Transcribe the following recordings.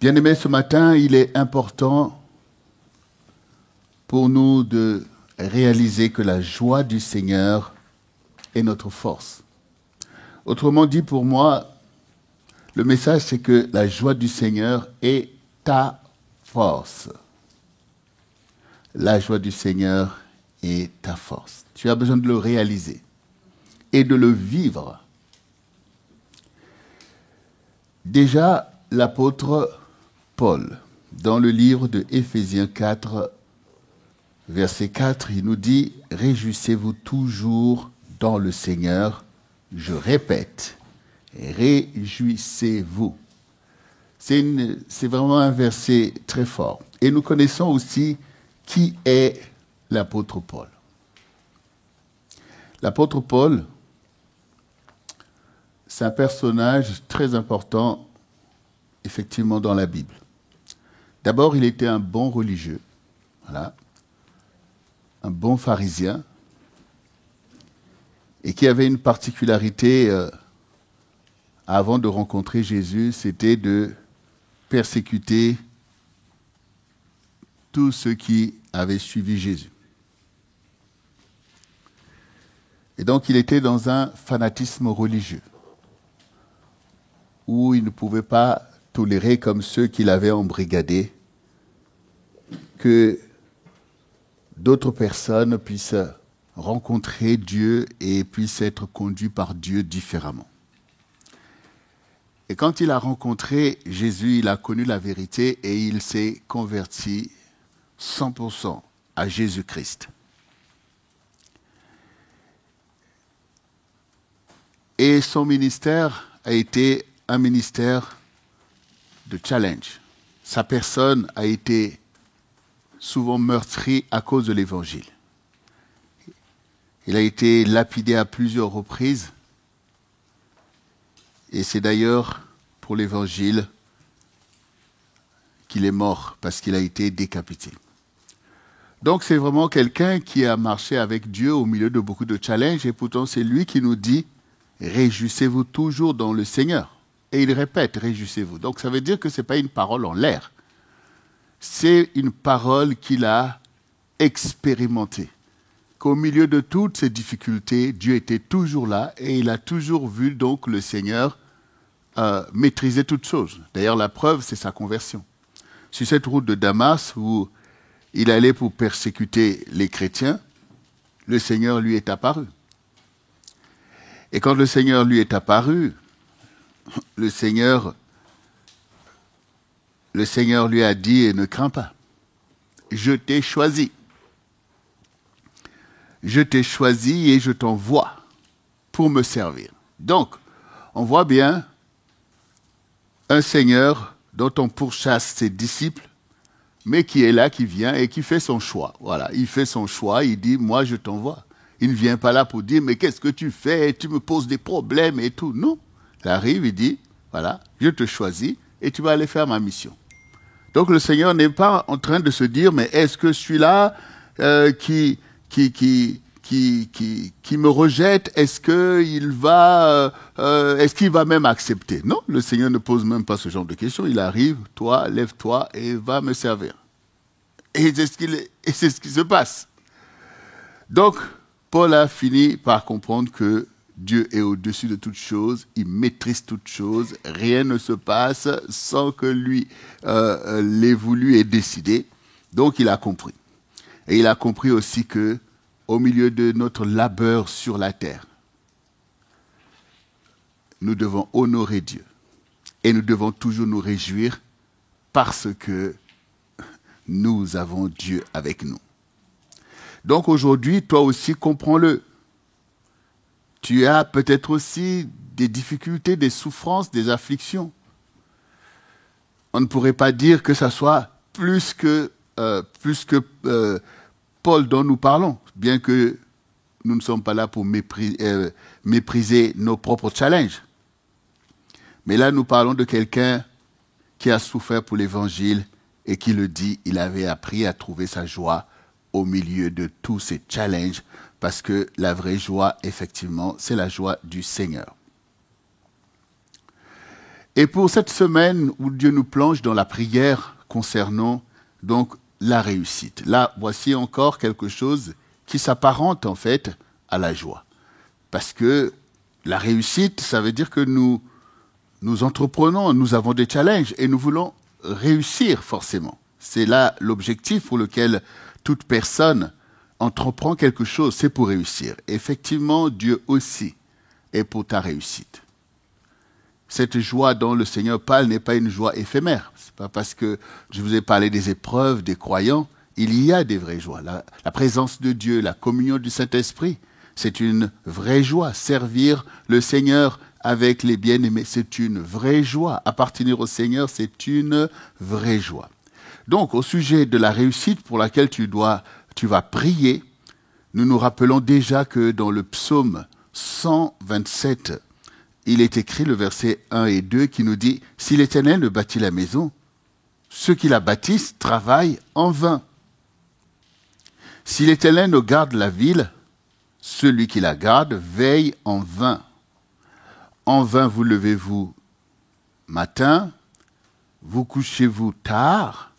Bien-aimés, ce matin, il est important pour nous de réaliser que la joie du Seigneur est notre force. Autrement dit, pour moi, le message, c'est que la joie du Seigneur est ta force. La joie du Seigneur est ta force. Tu as besoin de le réaliser et de le vivre. Déjà, l'apôtre Paul, dans le livre de Éphésiens 4, verset 4, il nous dit « Réjouissez-vous toujours dans le Seigneur ». Je répète, réjouissez-vous. C'est vraiment un verset très fort. Et nous connaissons aussi qui est l'apôtre Paul. L'apôtre Paul, c'est un personnage très important, effectivement, dans la Bible. D'abord, il était un bon religieux, voilà, un bon pharisien, et qui avait une particularité avant de rencontrer Jésus, c'était de persécuter tous ceux qui avaient suivi Jésus. Et donc, il était dans un fanatisme religieux, où il ne pouvait pas tolérer, comme ceux qui l'avaient embrigadé, que d'autres personnes puissent rencontrer Dieu et puissent être conduits par Dieu différemment. Et quand il a rencontré Jésus, il a connu la vérité et il s'est converti 100% à Jésus-Christ. Et son ministère a été un ministère de challenge. Sa personne a été souvent meurtrie à cause de l'Évangile. Il a été lapidé à plusieurs reprises. Et c'est d'ailleurs pour l'Évangile qu'il est mort, parce qu'il a été décapité. Donc c'est vraiment quelqu'un qui a marché avec Dieu au milieu de beaucoup de challenges, et pourtant c'est lui qui nous dit « Réjouissez-vous toujours dans le Seigneur ». Et il répète « Réjouissez-vous ». Donc ça veut dire que ce n'est pas une parole en l'air. C'est une parole qu'il a expérimentée. Qu'au milieu de toutes ces difficultés, Dieu était toujours là et il a toujours vu donc le Seigneur maîtriser toutes choses. D'ailleurs, la preuve, c'est sa conversion. Sur cette route de Damas, où il allait pour persécuter les chrétiens, le Seigneur lui est apparu. Et quand le Seigneur lui est apparu, le Seigneur lui a dit « Ne crains pas, je t'ai choisi. Je t'ai choisi et je t'envoie pour me servir. » Donc, on voit bien un Seigneur dont on pourchasse ses disciples, mais qui est là, qui vient et qui fait son choix. Voilà, il fait son choix, il dit « Moi, je t'envoie ». Il ne vient pas là pour dire « Mais qu'est-ce que tu fais? Tu me poses des problèmes et tout. » Non, il arrive, il dit « Voilà, je te choisis et tu vas aller faire ma mission. » Donc, le Seigneur n'est pas en train de se dire « Mais est-ce que celui-là qui me rejette, est-ce qu'il va même accepter? » Non, le Seigneur ne pose même pas ce genre de questions. Il arrive, toi, lève-toi et va me servir. Et c'est ce qui se passe. Donc, Paul a fini par comprendre que Dieu est au-dessus de toutes choses, il maîtrise toutes choses, rien ne se passe sans que lui l'ait voulu et décidé. Donc, il a compris. Et il a compris aussi que au milieu de notre labeur sur la terre, nous devons honorer Dieu. Et nous devons toujours nous réjouir parce que nous avons Dieu avec nous. Donc aujourd'hui, toi aussi, comprends-le. Tu as peut-être aussi des difficultés, des souffrances, des afflictions. On ne pourrait pas dire que ça soit plus que Paul dont nous parlons, bien que nous ne sommes pas là pour mépriser nos propres challenges. Mais là, nous parlons de quelqu'un qui a souffert pour l'Évangile et qui le dit, il avait appris à trouver sa joie au milieu de tous ces challenges, parce que la vraie joie, effectivement, c'est la joie du Seigneur. Et pour cette semaine où Dieu nous plonge dans la prière concernant donc la réussite. Là, voici encore quelque chose qui s'apparente en fait à la joie. Parce que la réussite, ça veut dire que nous entreprenons, nous avons des challenges et nous voulons réussir forcément. C'est là l'objectif pour lequel toute personne entreprend quelque chose, c'est pour réussir. Effectivement, Dieu aussi est pour ta réussite. Cette joie dont le Seigneur parle n'est pas une joie éphémère. Ce n'est pas parce que je vous ai parlé des épreuves, des croyants, il y a des vraies joies. La présence de Dieu, la communion du Saint-Esprit, c'est une vraie joie. Servir le Seigneur avec les bien-aimés, c'est une vraie joie. Appartenir au Seigneur, c'est une vraie joie. Donc, au sujet de la réussite pour laquelle tu vas prier, nous nous rappelons déjà que dans le psaume 127, il est écrit le verset 1 et 2 qui nous dit « Si l'Éternel ne bâtit la maison, ceux qui la bâtissent travaillent en vain. Si l'Éternel ne garde la ville, celui qui la garde veille en vain. En vain vous levez-vous matin, vous couchez-vous tard,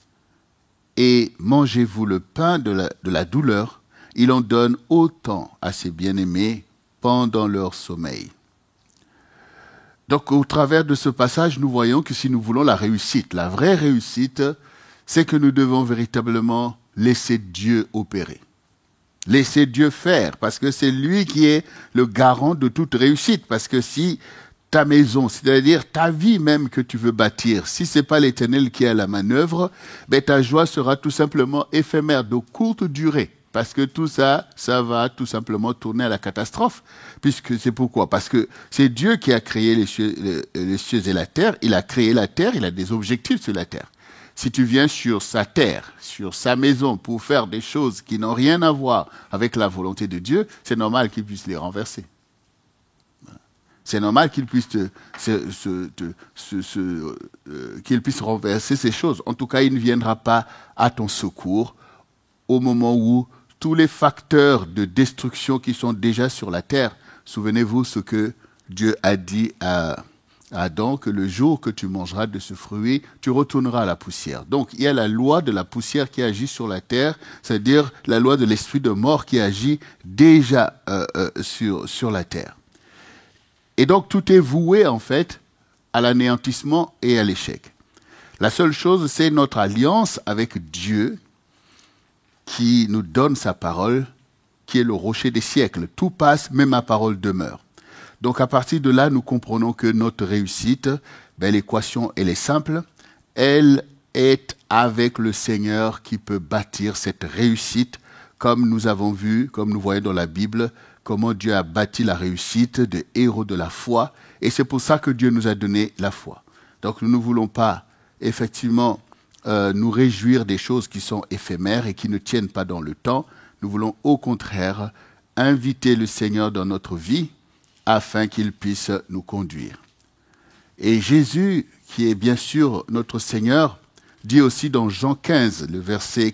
et mangez-vous le pain de la douleur. Il en donne autant à ses bien-aimés pendant leur sommeil. » Donc, au travers de ce passage, nous voyons que si nous voulons la réussite, la vraie réussite, c'est que nous devons véritablement laisser Dieu opérer. Laisser Dieu faire, parce que c'est lui qui est le garant de toute réussite. Parce que si ta maison, c'est-à-dire ta vie même que tu veux bâtir, si ce n'est pas l'Éternel qui est à la manœuvre, ben ta joie sera tout simplement éphémère, de courte durée. Parce que tout ça, ça va tout simplement tourner à la catastrophe. Puisque c'est pourquoi? Parce que c'est Dieu qui a créé les cieux et la terre. Il a créé la terre, il a des objectifs sur la terre. Si tu viens sur sa terre, sur sa maison, pour faire des choses qui n'ont rien à voir avec la volonté de Dieu, c'est normal qu'il puisse les renverser. C'est normal qu'il puisse, qu'il puisse renverser ces choses. En tout cas, il ne viendra pas à ton secours au moment où tous les facteurs de destruction qui sont déjà sur la terre, souvenez-vous ce que Dieu a dit à Adam, que le jour que tu mangeras de ce fruit, tu retourneras à la poussière. Donc, il y a la loi de la poussière qui agit sur la terre, c'est-à-dire la loi de l'esprit de mort qui agit déjà sur la terre. Et donc, tout est voué, en fait, à l'anéantissement et à l'échec. La seule chose, c'est notre alliance avec Dieu qui nous donne sa parole, qui est le rocher des siècles. Tout passe, mais ma parole demeure. Donc, à partir de là, nous comprenons que notre réussite, l'équation, elle est simple. Elle est avec le Seigneur qui peut bâtir cette réussite, comme nous avons vu, comme nous voyons dans la Bible, comment Dieu a bâti la réussite des héros de la foi. Et c'est pour ça que Dieu nous a donné la foi. Donc, nous ne voulons pas, effectivement, nous réjouir des choses qui sont éphémères et qui ne tiennent pas dans le temps. Nous voulons au contraire inviter le Seigneur dans notre vie afin qu'il puisse nous conduire. Et Jésus, qui est bien sûr notre Seigneur, dit aussi dans Jean 15, le verset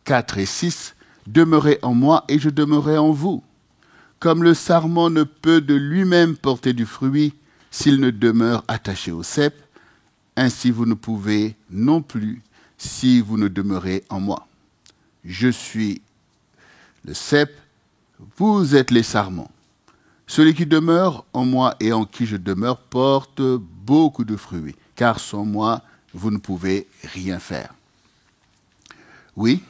4 et 6, « Demeurez en moi et je demeurerai en vous. Comme le sarment ne peut de lui-même porter du fruit s'il ne demeure attaché au cep, ainsi vous ne pouvez non plus si vous ne demeurez en moi. Je suis le cep, vous êtes les sarments. Celui qui demeure en moi et en qui je demeure porte beaucoup de fruits, car sans moi, vous ne pouvez rien faire. » Oui,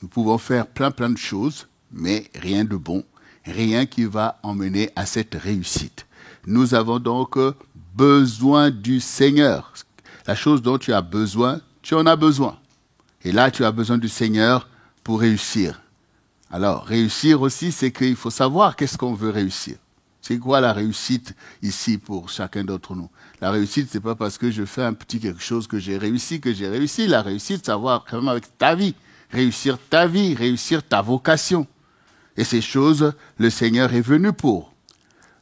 nous pouvons faire plein de choses, mais rien de bon, rien qui va emmener à cette réussite. Nous avons donc besoin du Seigneur. La chose dont tu as besoin, tu en as besoin. Et là, tu as besoin du Seigneur pour réussir. Alors, réussir aussi, c'est qu'il faut savoir qu'est-ce qu'on veut réussir. C'est quoi la réussite ici pour chacun d'entre nous? La réussite, c'est pas parce que je fais un petit quelque chose que j'ai réussi. La réussite, c'est avoir quand même avec ta vie, réussir ta vocation. Et ces choses, le Seigneur est venu pour.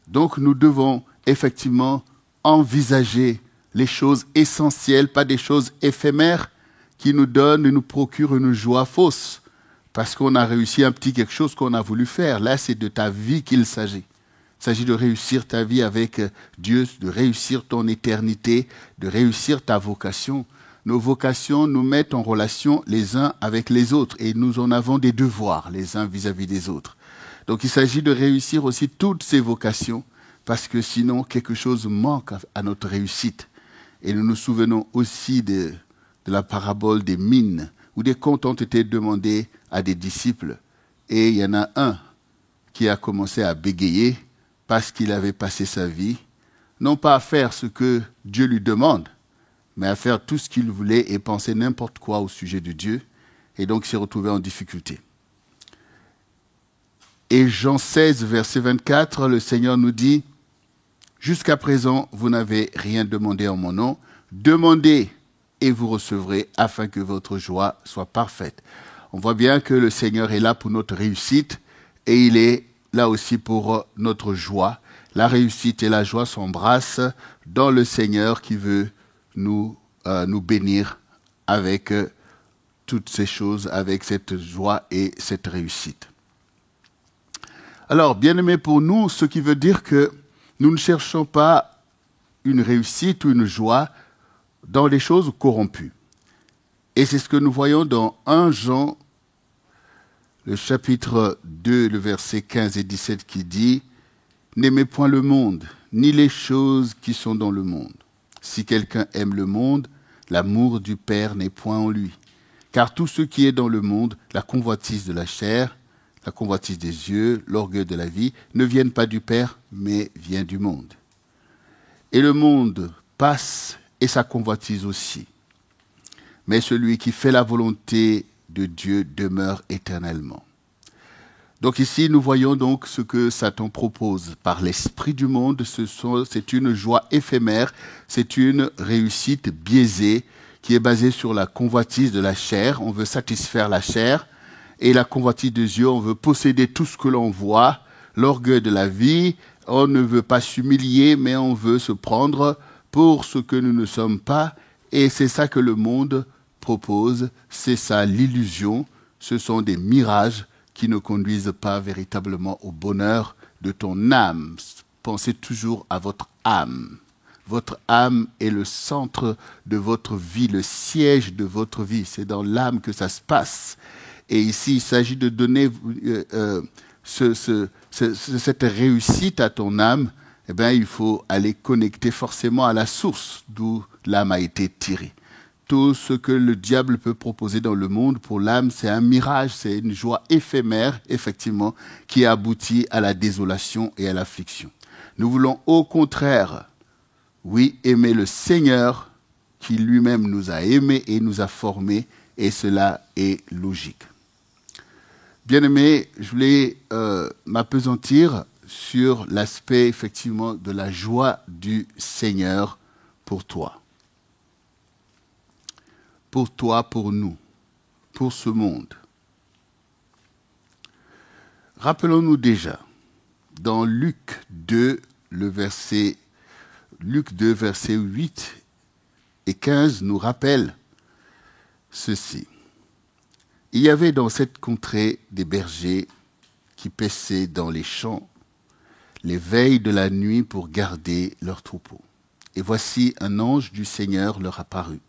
Donc, nous devons effectivement envisager les choses essentielles, pas des choses éphémères qui nous donnent et nous procurent une joie fausse. Parce qu'on a réussi un petit quelque chose qu'on a voulu faire. Là, c'est de ta vie qu'il s'agit. Il s'agit de réussir ta vie avec Dieu, de réussir ton éternité, de réussir ta vocation. Nos vocations nous mettent en relation les uns avec les autres et nous en avons des devoirs les uns vis-à-vis des autres. Donc il s'agit de réussir aussi toutes ces vocations parce que sinon quelque chose manque à notre réussite. Et nous nous souvenons aussi de la parabole des mines où des comptes ont été demandés à des disciples et il y en a un qui a commencé à bégayer parce qu'il avait passé sa vie, non pas à faire ce que Dieu lui demande, mais à faire tout ce qu'il voulait et penser n'importe quoi au sujet de Dieu, et donc s'est retrouvé en difficulté. Et Jean 16, verset 24, le Seigneur nous dit, « Jusqu'à présent, vous n'avez rien demandé en mon nom. Demandez et vous recevrez afin que votre joie soit parfaite. » On voit bien que le Seigneur est là pour notre réussite et il est là aussi pour notre joie. La réussite et la joie s'embrassent dans le Seigneur qui veut nous bénir avec toutes ces choses, avec cette joie et cette réussite. Alors, bien-aimés pour nous, ce qui veut dire que nous ne cherchons pas une réussite ou une joie dans les choses corrompues. Et c'est ce que nous voyons dans 1 Jean, le chapitre 2, le verset 15 et 17 qui dit « N'aimez point le monde, ni les choses qui sont dans le monde. Si quelqu'un aime le monde, l'amour du Père n'est point en lui. Car tout ce qui est dans le monde, la convoitise de la chair, la convoitise des yeux, l'orgueil de la vie, ne viennent pas du Père, mais vient du monde. Et le monde passe et sa convoitise aussi. Mais celui qui fait la volonté de Dieu demeure éternellement. » Donc ici, nous voyons donc ce que Satan propose. Par l'esprit du monde, c'est une joie éphémère, c'est une réussite biaisée qui est basée sur la convoitise de la chair. On veut satisfaire la chair. Et la convoitise des yeux, on veut posséder tout ce que l'on voit, l'orgueil de la vie, on ne veut pas s'humilier, mais on veut se prendre pour ce que nous ne sommes pas, et c'est ça que le monde propose, c'est ça l'illusion, ce sont des mirages qui ne conduisent pas véritablement au bonheur de ton âme. Pensez toujours à votre âme. Votre âme est le centre de votre vie, le siège de votre vie, c'est dans l'âme que ça se passe. Et ici, il s'agit de donner cette réussite à ton âme. Eh bien, il faut aller connecter forcément à la source d'où l'âme a été tirée. Tout ce que le diable peut proposer dans le monde pour l'âme, c'est un mirage, c'est une joie éphémère, effectivement, qui aboutit à la désolation et à l'affliction. Nous voulons au contraire, oui, aimer le Seigneur qui lui-même nous a aimés et nous a formés, et cela est logique. Bien-aimé, je voulais m'appesantir sur l'aspect effectivement de la joie du Seigneur pour toi. Pour toi, pour nous, pour ce monde. Rappelons-nous déjà, dans Luc 2, verset 8 et 15 nous rappelle ceci. Il y avait dans cette contrée des bergers qui paissaient dans les champs les veilles de la nuit pour garder leurs troupeaux. Et voici un ange du Seigneur leur apparut.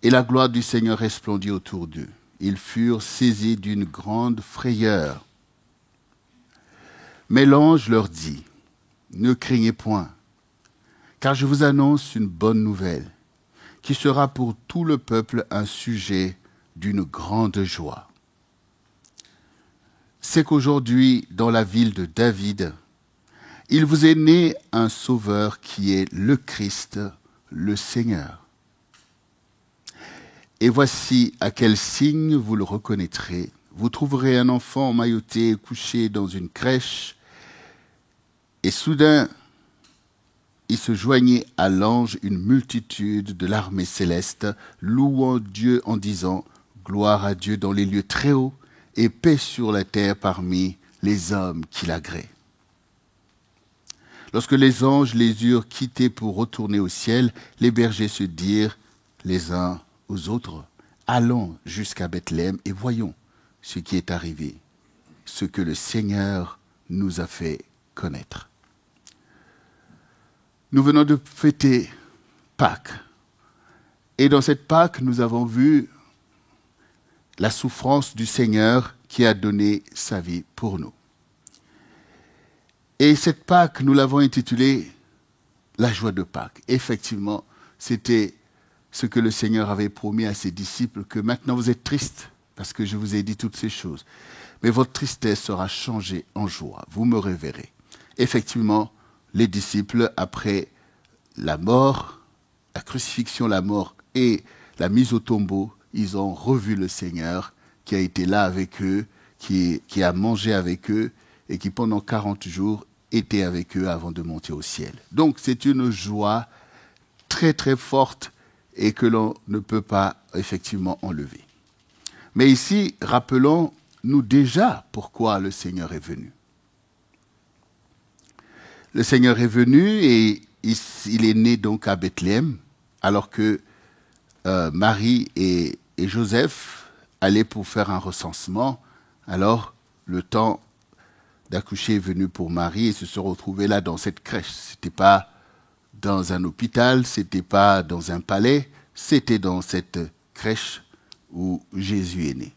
Et la gloire du Seigneur resplendit autour d'eux. Ils furent saisis d'une grande frayeur. Mais l'ange leur dit, « Ne craignez point, car je vous annonce une bonne nouvelle, qui sera pour tout le peuple un sujet d'une grande joie. C'est qu'aujourd'hui, dans la ville de David, il vous est né un sauveur qui est le Christ, le Seigneur. Et voici à quel signe vous le reconnaîtrez. Vous trouverez un enfant emmailloté couché dans une crèche. Et soudain, il se joignait à l'ange une multitude de l'armée céleste, louant Dieu en disant « Gloire à Dieu dans les lieux très hauts et paix sur la terre parmi les hommes qui l'agréent. » Lorsque les anges les eurent quittés pour retourner au ciel, les bergers se dirent les uns aux autres « Allons jusqu'à Bethléem et voyons ce qui est arrivé, ce que le Seigneur nous a fait connaître. Nous venons de fêter Pâques. Et dans cette Pâques, nous avons vu la souffrance du Seigneur qui a donné sa vie pour nous. Et cette Pâques, nous l'avons intitulée la joie de Pâques. Effectivement, c'était ce que le Seigneur avait promis à ses disciples, que maintenant vous êtes tristes parce que je vous ai dit toutes ces choses. Mais votre tristesse sera changée en joie. Vous me reverrez. Effectivement, les disciples, après la mort, la crucifixion, la mort et la mise au tombeau, ils ont revu le Seigneur qui a été là avec eux, qui a mangé avec eux et qui pendant 40 jours était avec eux avant de monter au ciel. Donc c'est une joie très très forte et que l'on ne peut pas effectivement enlever. Mais ici, rappelons-nous déjà pourquoi le Seigneur est venu. Le Seigneur est venu et il est né donc à Bethléem, alors que Marie et Joseph allaient pour faire un recensement. Alors, le temps d'accoucher est venu pour Marie et se sont retrouvés là dans cette crèche. Ce n'était pas dans un hôpital, ce n'était pas dans un palais, c'était dans cette crèche où Jésus est né.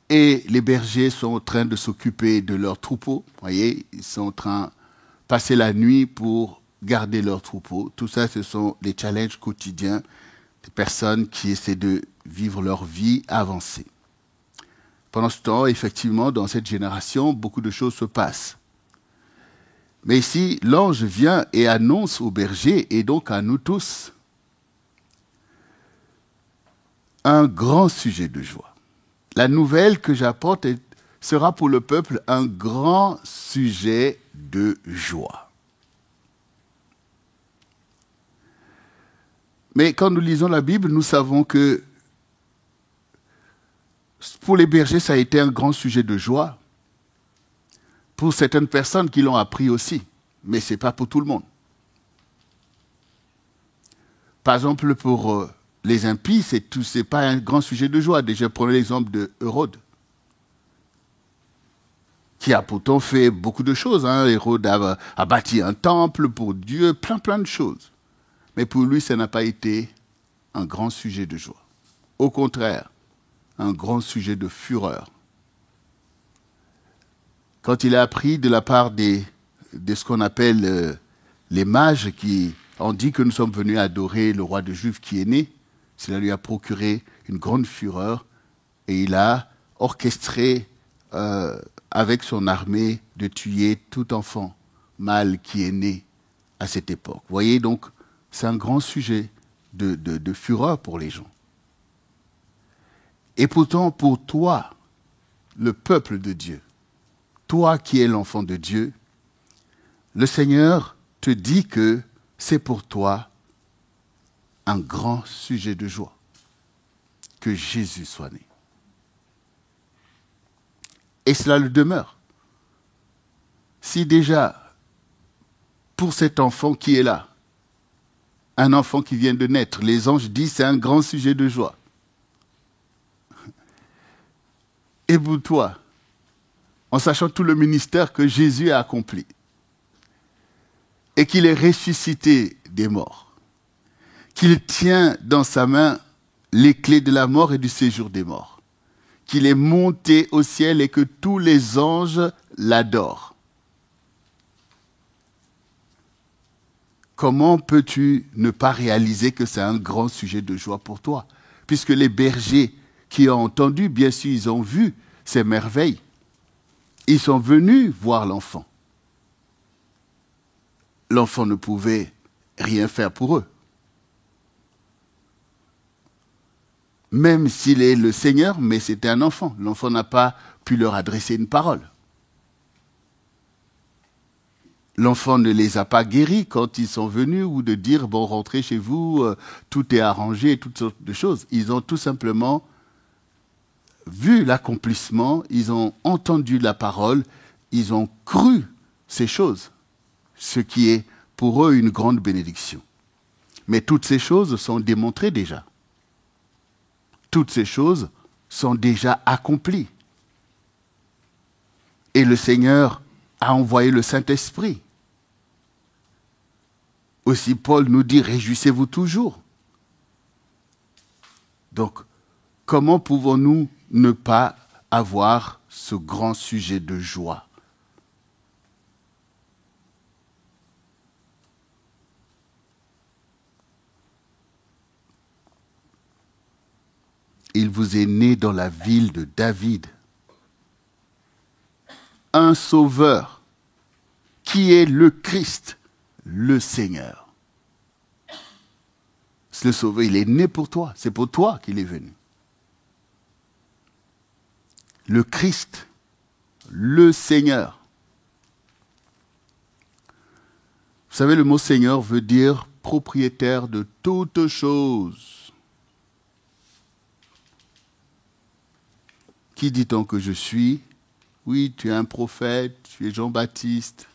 Et les bergers sont en train de s'occuper de leurs troupeaux. Vous voyez, ils sont en train de passer la nuit pour garder leurs troupeaux. Tout ça, ce sont des challenges quotidiens des personnes qui essaient de vivre leur vie avancée. Pendant ce temps, effectivement, dans cette génération, beaucoup de choses se passent. Mais ici, l'ange vient et annonce aux bergers, et donc à nous tous, un grand sujet de joie. La nouvelle que j'apporte sera pour le peuple un grand sujet de joie. Mais quand nous lisons la Bible, nous savons que pour les bergers, ça a été un grand sujet de joie. Pour certaines personnes qui l'ont appris aussi, mais ce n'est pas pour tout le monde. Par exemple, pour les impies, ce n'est pas un grand sujet de joie. Déjà, prenez l'exemple de Hérode, qui a pourtant fait beaucoup de choses. Hérode a bâti un temple pour Dieu, plein de choses. Mais pour lui, ça n'a pas été un grand sujet de joie. Au contraire, un grand sujet de fureur. Quand il a appris de la part de ce qu'on appelle les mages qui ont dit que nous sommes venus adorer le roi des Juifs qui est né, cela lui a procuré une grande fureur et il a orchestré avec son armée de tuer tout enfant mâle qui est né à cette époque. Vous voyez, donc, c'est un grand sujet de fureur pour les gens. Et pourtant, pour toi, le peuple de Dieu, toi qui es l'enfant de Dieu, le Seigneur te dit que c'est pour toi un grand sujet de joie que Jésus soit né. Et cela le demeure. Si déjà, pour cet enfant qui est là, un enfant qui vient de naître, les anges disent c'est un grand sujet de joie. Et pour toi, en sachant tout le ministère que Jésus a accompli, et qu'il est ressuscité des morts, qu'il tient dans sa main les clés de la mort et du séjour des morts, qu'il est monté au ciel et que tous les anges l'adorent. Comment peux-tu ne pas réaliser que c'est un grand sujet de joie pour toi? Puisque les bergers qui ont entendu, bien sûr, ils ont vu ces merveilles. Ils sont venus voir l'enfant. L'enfant ne pouvait rien faire pour eux. Même s'il est le Seigneur, mais c'était un enfant. L'enfant n'a pas pu leur adresser une parole. L'enfant ne les a pas guéris quand ils sont venus ou de dire, bon, rentrez chez vous, tout est arrangé, toutes sortes de choses. Ils ont tout simplement vu l'accomplissement, ils ont entendu la parole, ils ont cru ces choses, ce qui est pour eux une grande bénédiction. Mais toutes ces choses sont démontrées déjà. Toutes ces choses sont déjà accomplies. Et le Seigneur a envoyé le Saint-Esprit. Aussi, Paul nous dit, réjouissez-vous toujours. Donc, comment pouvons-nous ne pas avoir ce grand sujet de joie? Il vous est né dans la ville de David un sauveur qui est le Christ, le Seigneur. Le sauveur, il est né pour toi. C'est pour toi qu'il est venu. Le Christ, le Seigneur. Vous savez, le mot Seigneur veut dire propriétaire de toutes choses. Qui dit-on que je suis? Oui, tu es un prophète, tu es Jean-Baptiste.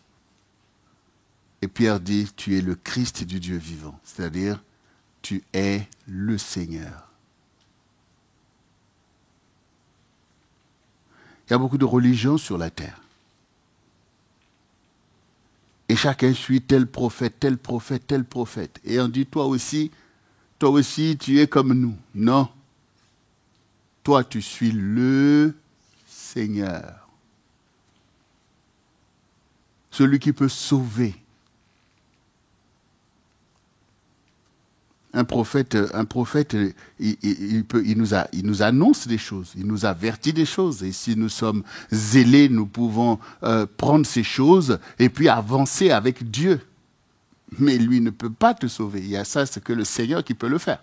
Et Pierre dit, tu es le Christ du Dieu vivant. C'est-à-dire, tu es le Seigneur. Il y a beaucoup de religions sur la terre. Et chacun suit tel prophète, tel prophète, tel prophète. Et on dit, toi aussi, tu es comme nous. Non. Toi, tu suis le Seigneur. Celui qui peut sauver. Un prophète, il nous annonce des choses, il nous avertit des choses. Et si nous sommes zélés, nous pouvons prendre ces choses et puis avancer avec Dieu. Mais lui ne peut pas te sauver. Il y a ça, c'est que le Seigneur qui peut le faire.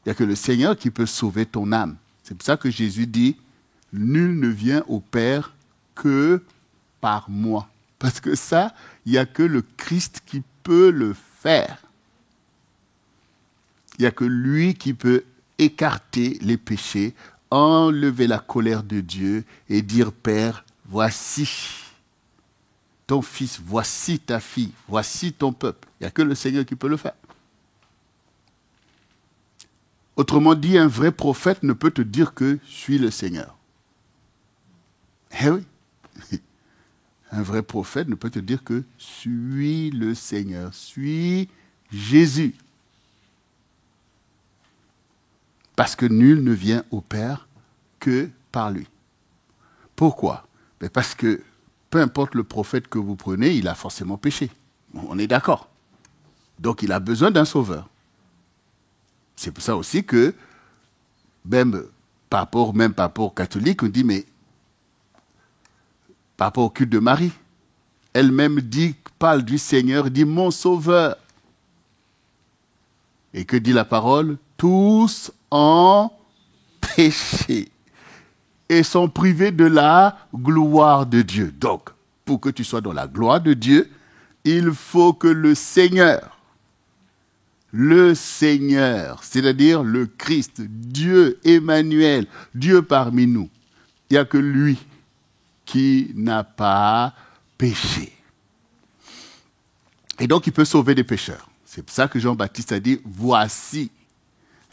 Il n'y a que le Seigneur qui peut sauver ton âme. C'est pour ça que Jésus dit, nul ne vient au Père que par moi. Parce que ça, il n'y a que le Christ qui peut le faire. Il n'y a que lui qui peut écarter les péchés, enlever la colère de Dieu et dire, Père, voici ton fils, voici ta fille, voici ton peuple. Il n'y a que le Seigneur qui peut le faire. Autrement dit, un vrai prophète ne peut te dire que je suis le Seigneur. Eh oui. Un vrai prophète ne peut te dire que suis le Seigneur, suis Jésus. Parce que nul ne vient au Père que par lui. Pourquoi? Parce que peu importe le prophète que vous prenez, il a forcément péché. On est d'accord. Donc il a besoin d'un sauveur. C'est pour ça aussi que, même par rapport aux catholiques, on dit, mais par rapport au culte de Marie, elle-même parle du Seigneur, dit mon sauveur. Et que dit la parole? Tous ont péché et sont privés de la gloire de Dieu. Donc, pour que tu sois dans la gloire de Dieu, il faut que le Seigneur, c'est-à-dire le Christ, Dieu Emmanuel, Dieu parmi nous, il n'y a que lui qui n'a pas péché. Et donc, il peut sauver des pécheurs. C'est pour ça que Jean-Baptiste a dit, voici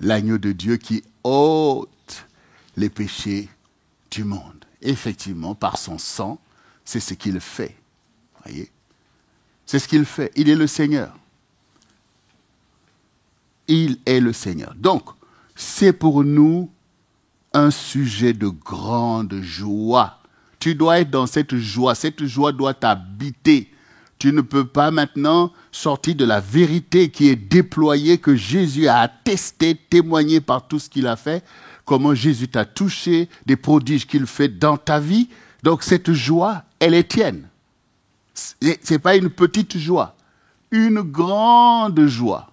l'agneau de Dieu qui ôte les péchés du monde. Effectivement, par son sang, c'est ce qu'il fait. Voyez? C'est ce qu'il fait. Il est le Seigneur. Il est le Seigneur. Donc, c'est pour nous un sujet de grande joie. Tu dois être dans cette joie. Cette joie doit t'habiter. Tu ne peux pas maintenant sortir de la vérité qui est déployée, que Jésus a attesté, témoigné par tout ce qu'il a fait, comment Jésus t'a touché, des prodiges qu'il fait dans ta vie. Donc cette joie, elle est tienne. Ce n'est pas une petite joie, une grande joie.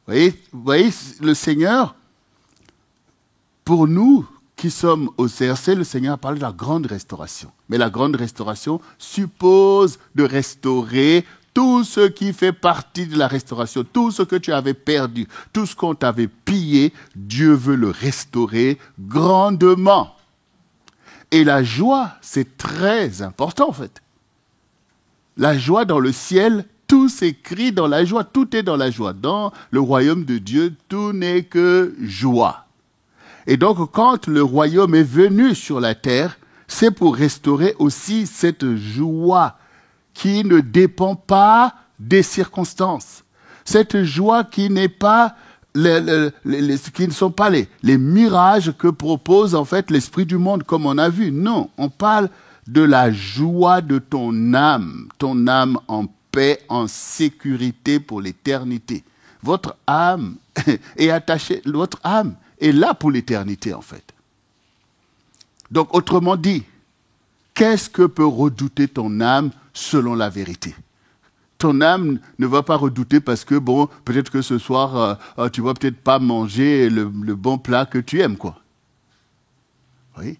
Vous voyez, le Seigneur, pour nous qui sommes au CRC, le Seigneur a parlé de la grande restauration. Mais la grande restauration suppose de restaurer tout ce qui fait partie de la restauration, tout ce que tu avais perdu, tout ce qu'on t'avait pillé, Dieu veut le restaurer grandement. Et la joie, c'est très important en fait. La joie dans le ciel, tout s'écrit dans la joie, tout est dans la joie. Dans le royaume de Dieu, tout n'est que joie. Et donc, quand le royaume est venu sur la terre, c'est pour restaurer aussi cette joie qui ne dépend pas des circonstances. Cette joie qui n'est pas qui ne sont pas les mirages que propose en fait l'esprit du monde, comme on a vu. Non, on parle de la joie de ton âme en paix, en sécurité pour l'éternité. Votre âme est attachée, votre âme est là pour l'éternité en fait. Donc autrement dit, qu'est-ce que peut redouter ton âme selon la vérité? Ton âme ne va pas redouter parce que, bon, peut-être que ce soir, tu vas peut-être pas manger le bon plat que tu aimes, quoi. Oui.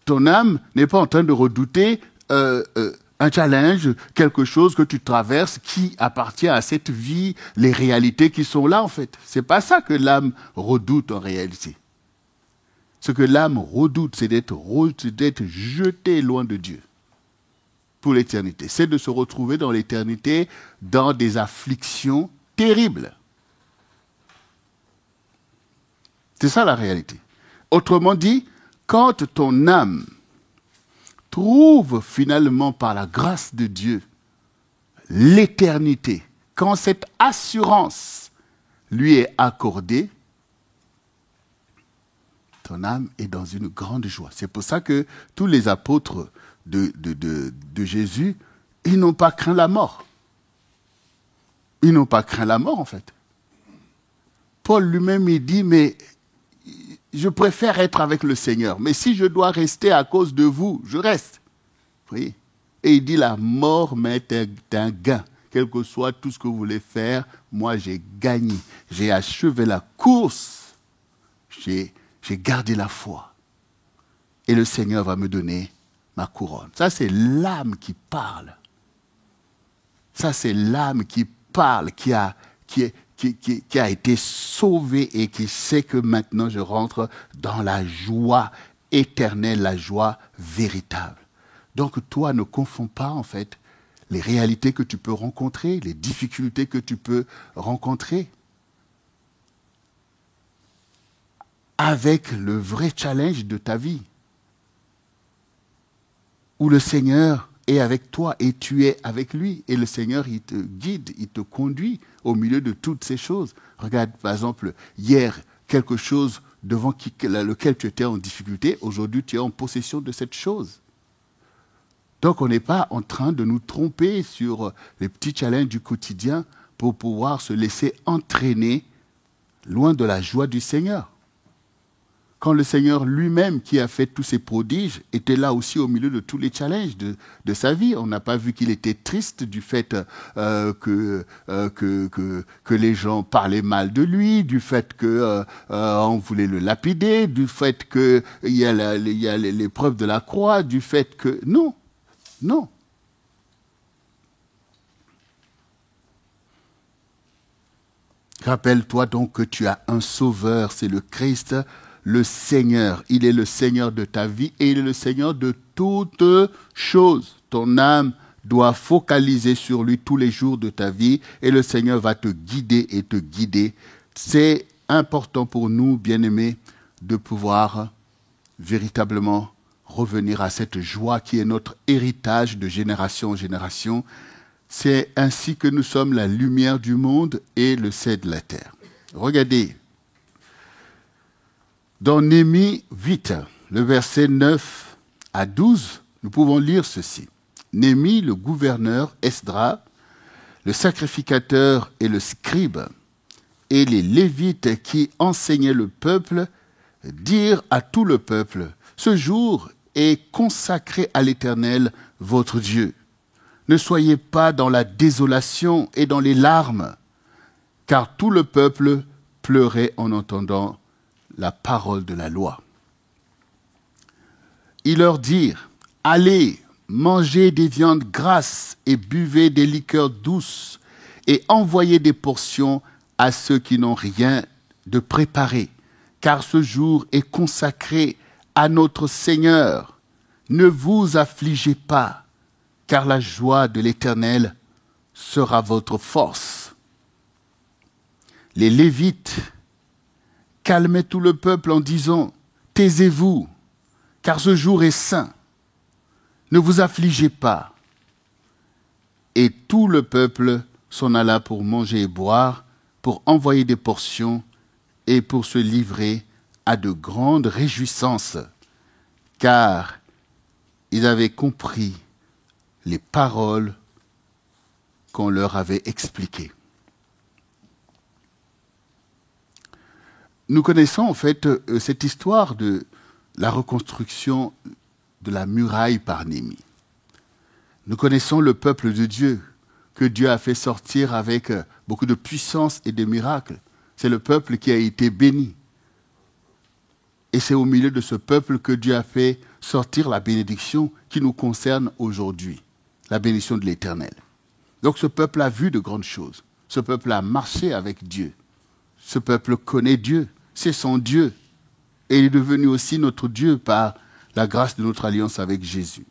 Ton âme n'est pas en train de redouter un challenge, quelque chose que tu traverses qui appartient à cette vie, les réalités qui sont là, en fait. C'est pas ça que l'âme redoute en réalité. Ce que l'âme redoute, c'est d'être jeté loin de Dieu pour l'éternité. C'est de se retrouver dans l'éternité dans des afflictions terribles. C'est ça la réalité. Autrement dit, quand ton âme trouve finalement par la grâce de Dieu l'éternité, quand cette assurance lui est accordée, ton âme est dans une grande joie. C'est pour ça que tous les apôtres de Jésus, ils n'ont pas craint la mort. Ils n'ont pas craint la mort, en fait. Paul lui-même, il dit, mais je préfère être avec le Seigneur. Mais si je dois rester à cause de vous, je reste. Vous voyez? Et il dit, la mort m'est un gain. Quel que soit tout ce que vous voulez faire, moi, j'ai gagné. J'ai achevé la course. J'ai gardé la foi. Et le Seigneur va me donner ma couronne. Ça, c'est l'âme qui parle. Ça, c'est l'âme qui parle, qui a été sauvée et qui sait que maintenant je rentre dans la joie éternelle, la joie véritable. Donc, toi, ne confonds pas, en fait, les réalités que tu peux rencontrer, les difficultés que tu peux rencontrer, avec le vrai challenge de ta vie, où le Seigneur est avec toi et tu es avec lui. Et le Seigneur, il te guide, il te conduit au milieu de toutes ces choses. Regarde, par exemple, hier, quelque chose devant lequel tu étais en difficulté, aujourd'hui, tu es en possession de cette chose. Donc, on n'est pas en train de nous tromper sur les petits challenges du quotidien pour pouvoir se laisser entraîner loin de la joie du Seigneur. Quand le Seigneur lui-même, qui a fait tous ces prodiges, était là aussi au milieu de tous les challenges de sa vie. On n'a pas vu qu'il était triste du fait que les gens parlaient mal de lui, du fait qu'on voulait le lapider, du fait qu'il y a l'épreuve de la croix, du fait que... Non, non. Rappelle-toi donc que tu as un sauveur, c'est le Christ, le Seigneur. Il est le Seigneur de ta vie et il est le Seigneur de toutes choses. Ton âme doit focaliser sur lui tous les jours de ta vie et le Seigneur va te guider et te guider. C'est important pour nous, bien-aimés, de pouvoir véritablement revenir à cette joie qui est notre héritage de génération en génération. C'est ainsi que nous sommes la lumière du monde et le sel de la terre. Regardez, dans Néhémie 8, le verset 9 à 12, nous pouvons lire ceci. Néhémie, le gouverneur, Esdras, le sacrificateur et le scribe, et les Lévites qui enseignaient le peuple, dirent à tout le peuple, « Ce jour est consacré à l'Éternel, votre Dieu. Ne soyez pas dans la désolation et dans les larmes, car tout le peuple pleurait en entendant la parole de la loi. Ils leur dirent, « Allez, mangez des viandes grasses et buvez des liqueurs douces, et envoyez des portions à ceux qui n'ont rien de préparé, car ce jour est consacré à notre Seigneur. Ne vous affligez pas, car la joie de l'Éternel sera votre force. » Les Lévites calmaient tout le peuple en disant, « Taisez-vous, car ce jour est saint. ne vous affligez pas. Et tout le peuple s'en alla pour manger et boire, pour envoyer des portions et pour se livrer à de grandes réjouissances, car ils avaient compris les paroles qu'on leur avait expliquées. Nous connaissons en fait cette histoire de la reconstruction de la muraille par Néhémie. Nous connaissons le peuple de Dieu, que Dieu a fait sortir avec beaucoup de puissance et de miracles. C'est le peuple qui a été béni. Et c'est au milieu de ce peuple que Dieu a fait sortir la bénédiction qui nous concerne aujourd'hui, la bénédiction de l'Éternel. Donc ce peuple a vu de grandes choses. Ce peuple a marché avec Dieu. Ce peuple connaît Dieu. C'est son Dieu. Et il est devenu aussi notre Dieu par la grâce de notre alliance avec Jésus.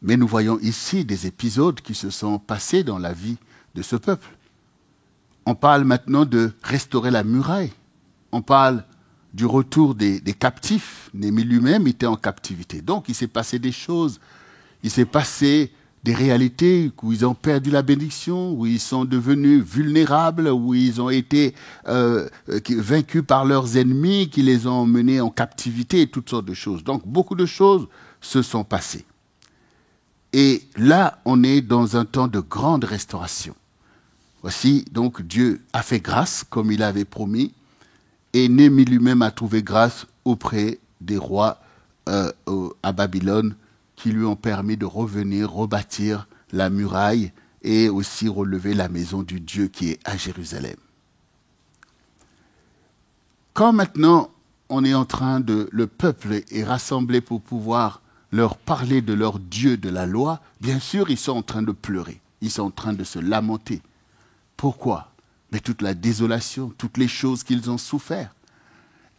Mais nous voyons ici des épisodes qui se sont passés dans la vie de ce peuple. On parle maintenant de restaurer la muraille. On parle du retour des captifs. Néhémie lui-même était en captivité. Donc il s'est passé des choses. Il s'est passé des réalités où ils ont perdu la bénédiction, où ils sont devenus vulnérables, où ils ont été vaincus par leurs ennemis, qui les ont menés en captivité et toutes sortes de choses. Donc beaucoup de choses se sont passées. Et là, on est dans un temps de grande restauration. Voici, donc, Dieu a fait grâce, comme il avait promis, et Néhémie lui-même a trouvé grâce auprès des rois à Babylone, qui lui ont permis de revenir, rebâtir la muraille et aussi relever la maison du Dieu qui est à Jérusalem. Quand maintenant on est en train de, le peuple est rassemblé pour pouvoir leur parler de leur Dieu, de la loi, bien sûr, ils sont en train de pleurer. Ils sont en train de se lamenter. Pourquoi? Mais toute la désolation, toutes les choses qu'ils ont souffert.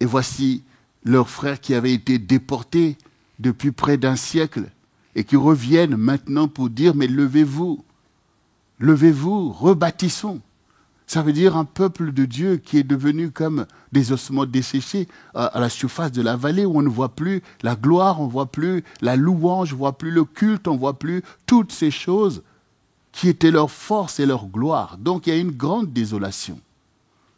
Et voici leurs frères qui avaient été déportés depuis près d'un siècle et qui reviennent maintenant pour dire, mais levez-vous, rebâtissons. Ça veut dire un peuple de Dieu qui est devenu comme des ossements desséchés à la surface de la vallée où on ne voit plus la gloire, on ne voit plus la louange, on ne voit plus le culte, on ne voit plus toutes ces choses qui étaient leur force et leur gloire. Donc il y a une grande désolation.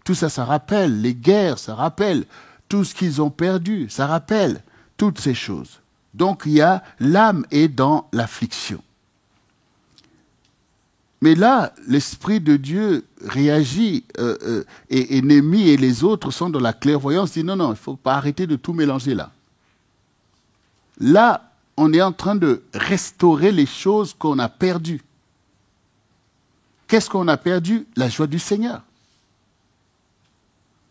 Tout ça, ça rappelle les guerres, ça rappelle tout ce qu'ils ont perdu, ça rappelle toutes ces choses. Donc il y a, l'âme est dans l'affliction. Mais là, l'Esprit de Dieu réagit et Néhémie et les autres sont dans la clairvoyance, disent non, il ne faut pas arrêter de tout mélanger là. Là, on est en train de restaurer les choses qu'on a perdues. Qu'est-ce qu'on a perdu? La joie du Seigneur.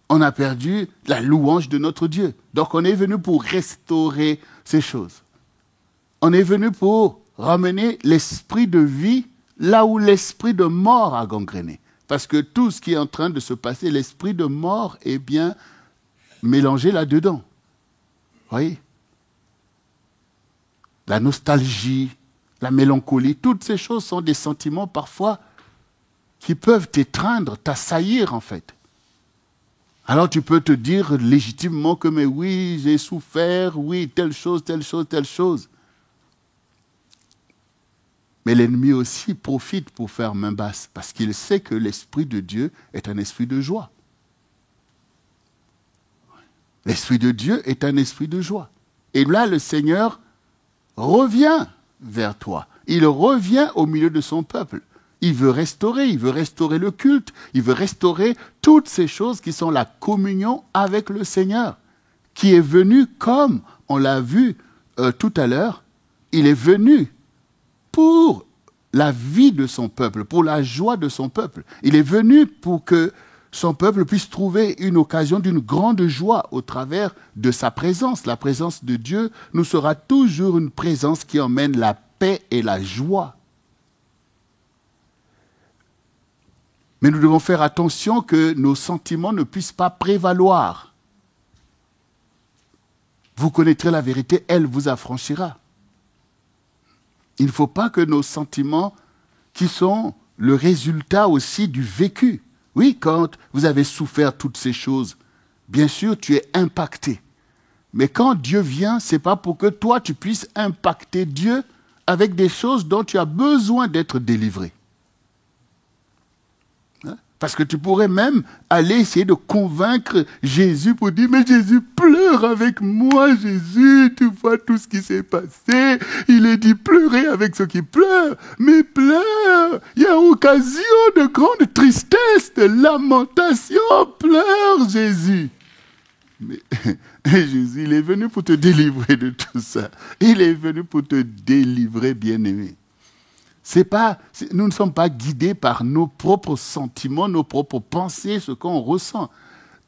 On a perdu la louange de notre Dieu. Donc on est venu pour restaurer ces choses. On est venu pour ramener l'esprit de vie là où l'esprit de mort a gangréné. Parce que tout ce qui est en train de se passer, l'esprit de mort est bien mélangé là-dedans. Vous voyez? La nostalgie, la mélancolie, toutes ces choses sont des sentiments parfois qui peuvent t'étreindre, t'assaillir en fait. Alors tu peux te dire légitimement que mais oui, j'ai souffert, oui, telle chose, telle chose, telle chose. Mais l'ennemi aussi profite pour faire main basse, parce qu'il sait que l'Esprit de Dieu est un esprit de joie. L'Esprit de Dieu est un esprit de joie. Et là, le Seigneur revient vers toi. Il revient au milieu de son peuple. Il veut restaurer le culte, il veut restaurer toutes ces choses qui sont la communion avec le Seigneur, qui est venu comme, on l'a vu tout à l'heure, il est venu pour la vie de son peuple, pour la joie de son peuple. Il est venu pour que son peuple puisse trouver une occasion d'une grande joie au travers de sa présence. La présence de Dieu nous sera toujours une présence qui emmène la paix et la joie. Mais nous devons faire attention que nos sentiments ne puissent pas prévaloir. Vous connaîtrez la vérité, elle vous affranchira. Il ne faut pas que nos sentiments, qui sont le résultat aussi du vécu. Oui, quand vous avez souffert toutes ces choses, bien sûr, tu es impacté. Mais quand Dieu vient, ce n'est pas pour que toi, tu puisses impacter Dieu avec des choses dont tu as besoin d'être délivré. Parce que tu pourrais même aller essayer de convaincre Jésus pour dire « Mais Jésus, pleure avec moi, Jésus, tu vois tout ce qui s'est passé. Il est dit pleurer avec ceux qui pleurent. Mais pleure, il y a occasion de grande tristesse, de lamentation. Pleure, Jésus. » Mais Jésus, il est venu pour te délivrer de tout ça. Il est venu pour te délivrer, bien-aimé. Nous ne sommes pas guidés par nos propres sentiments, nos propres pensées, ce qu'on ressent.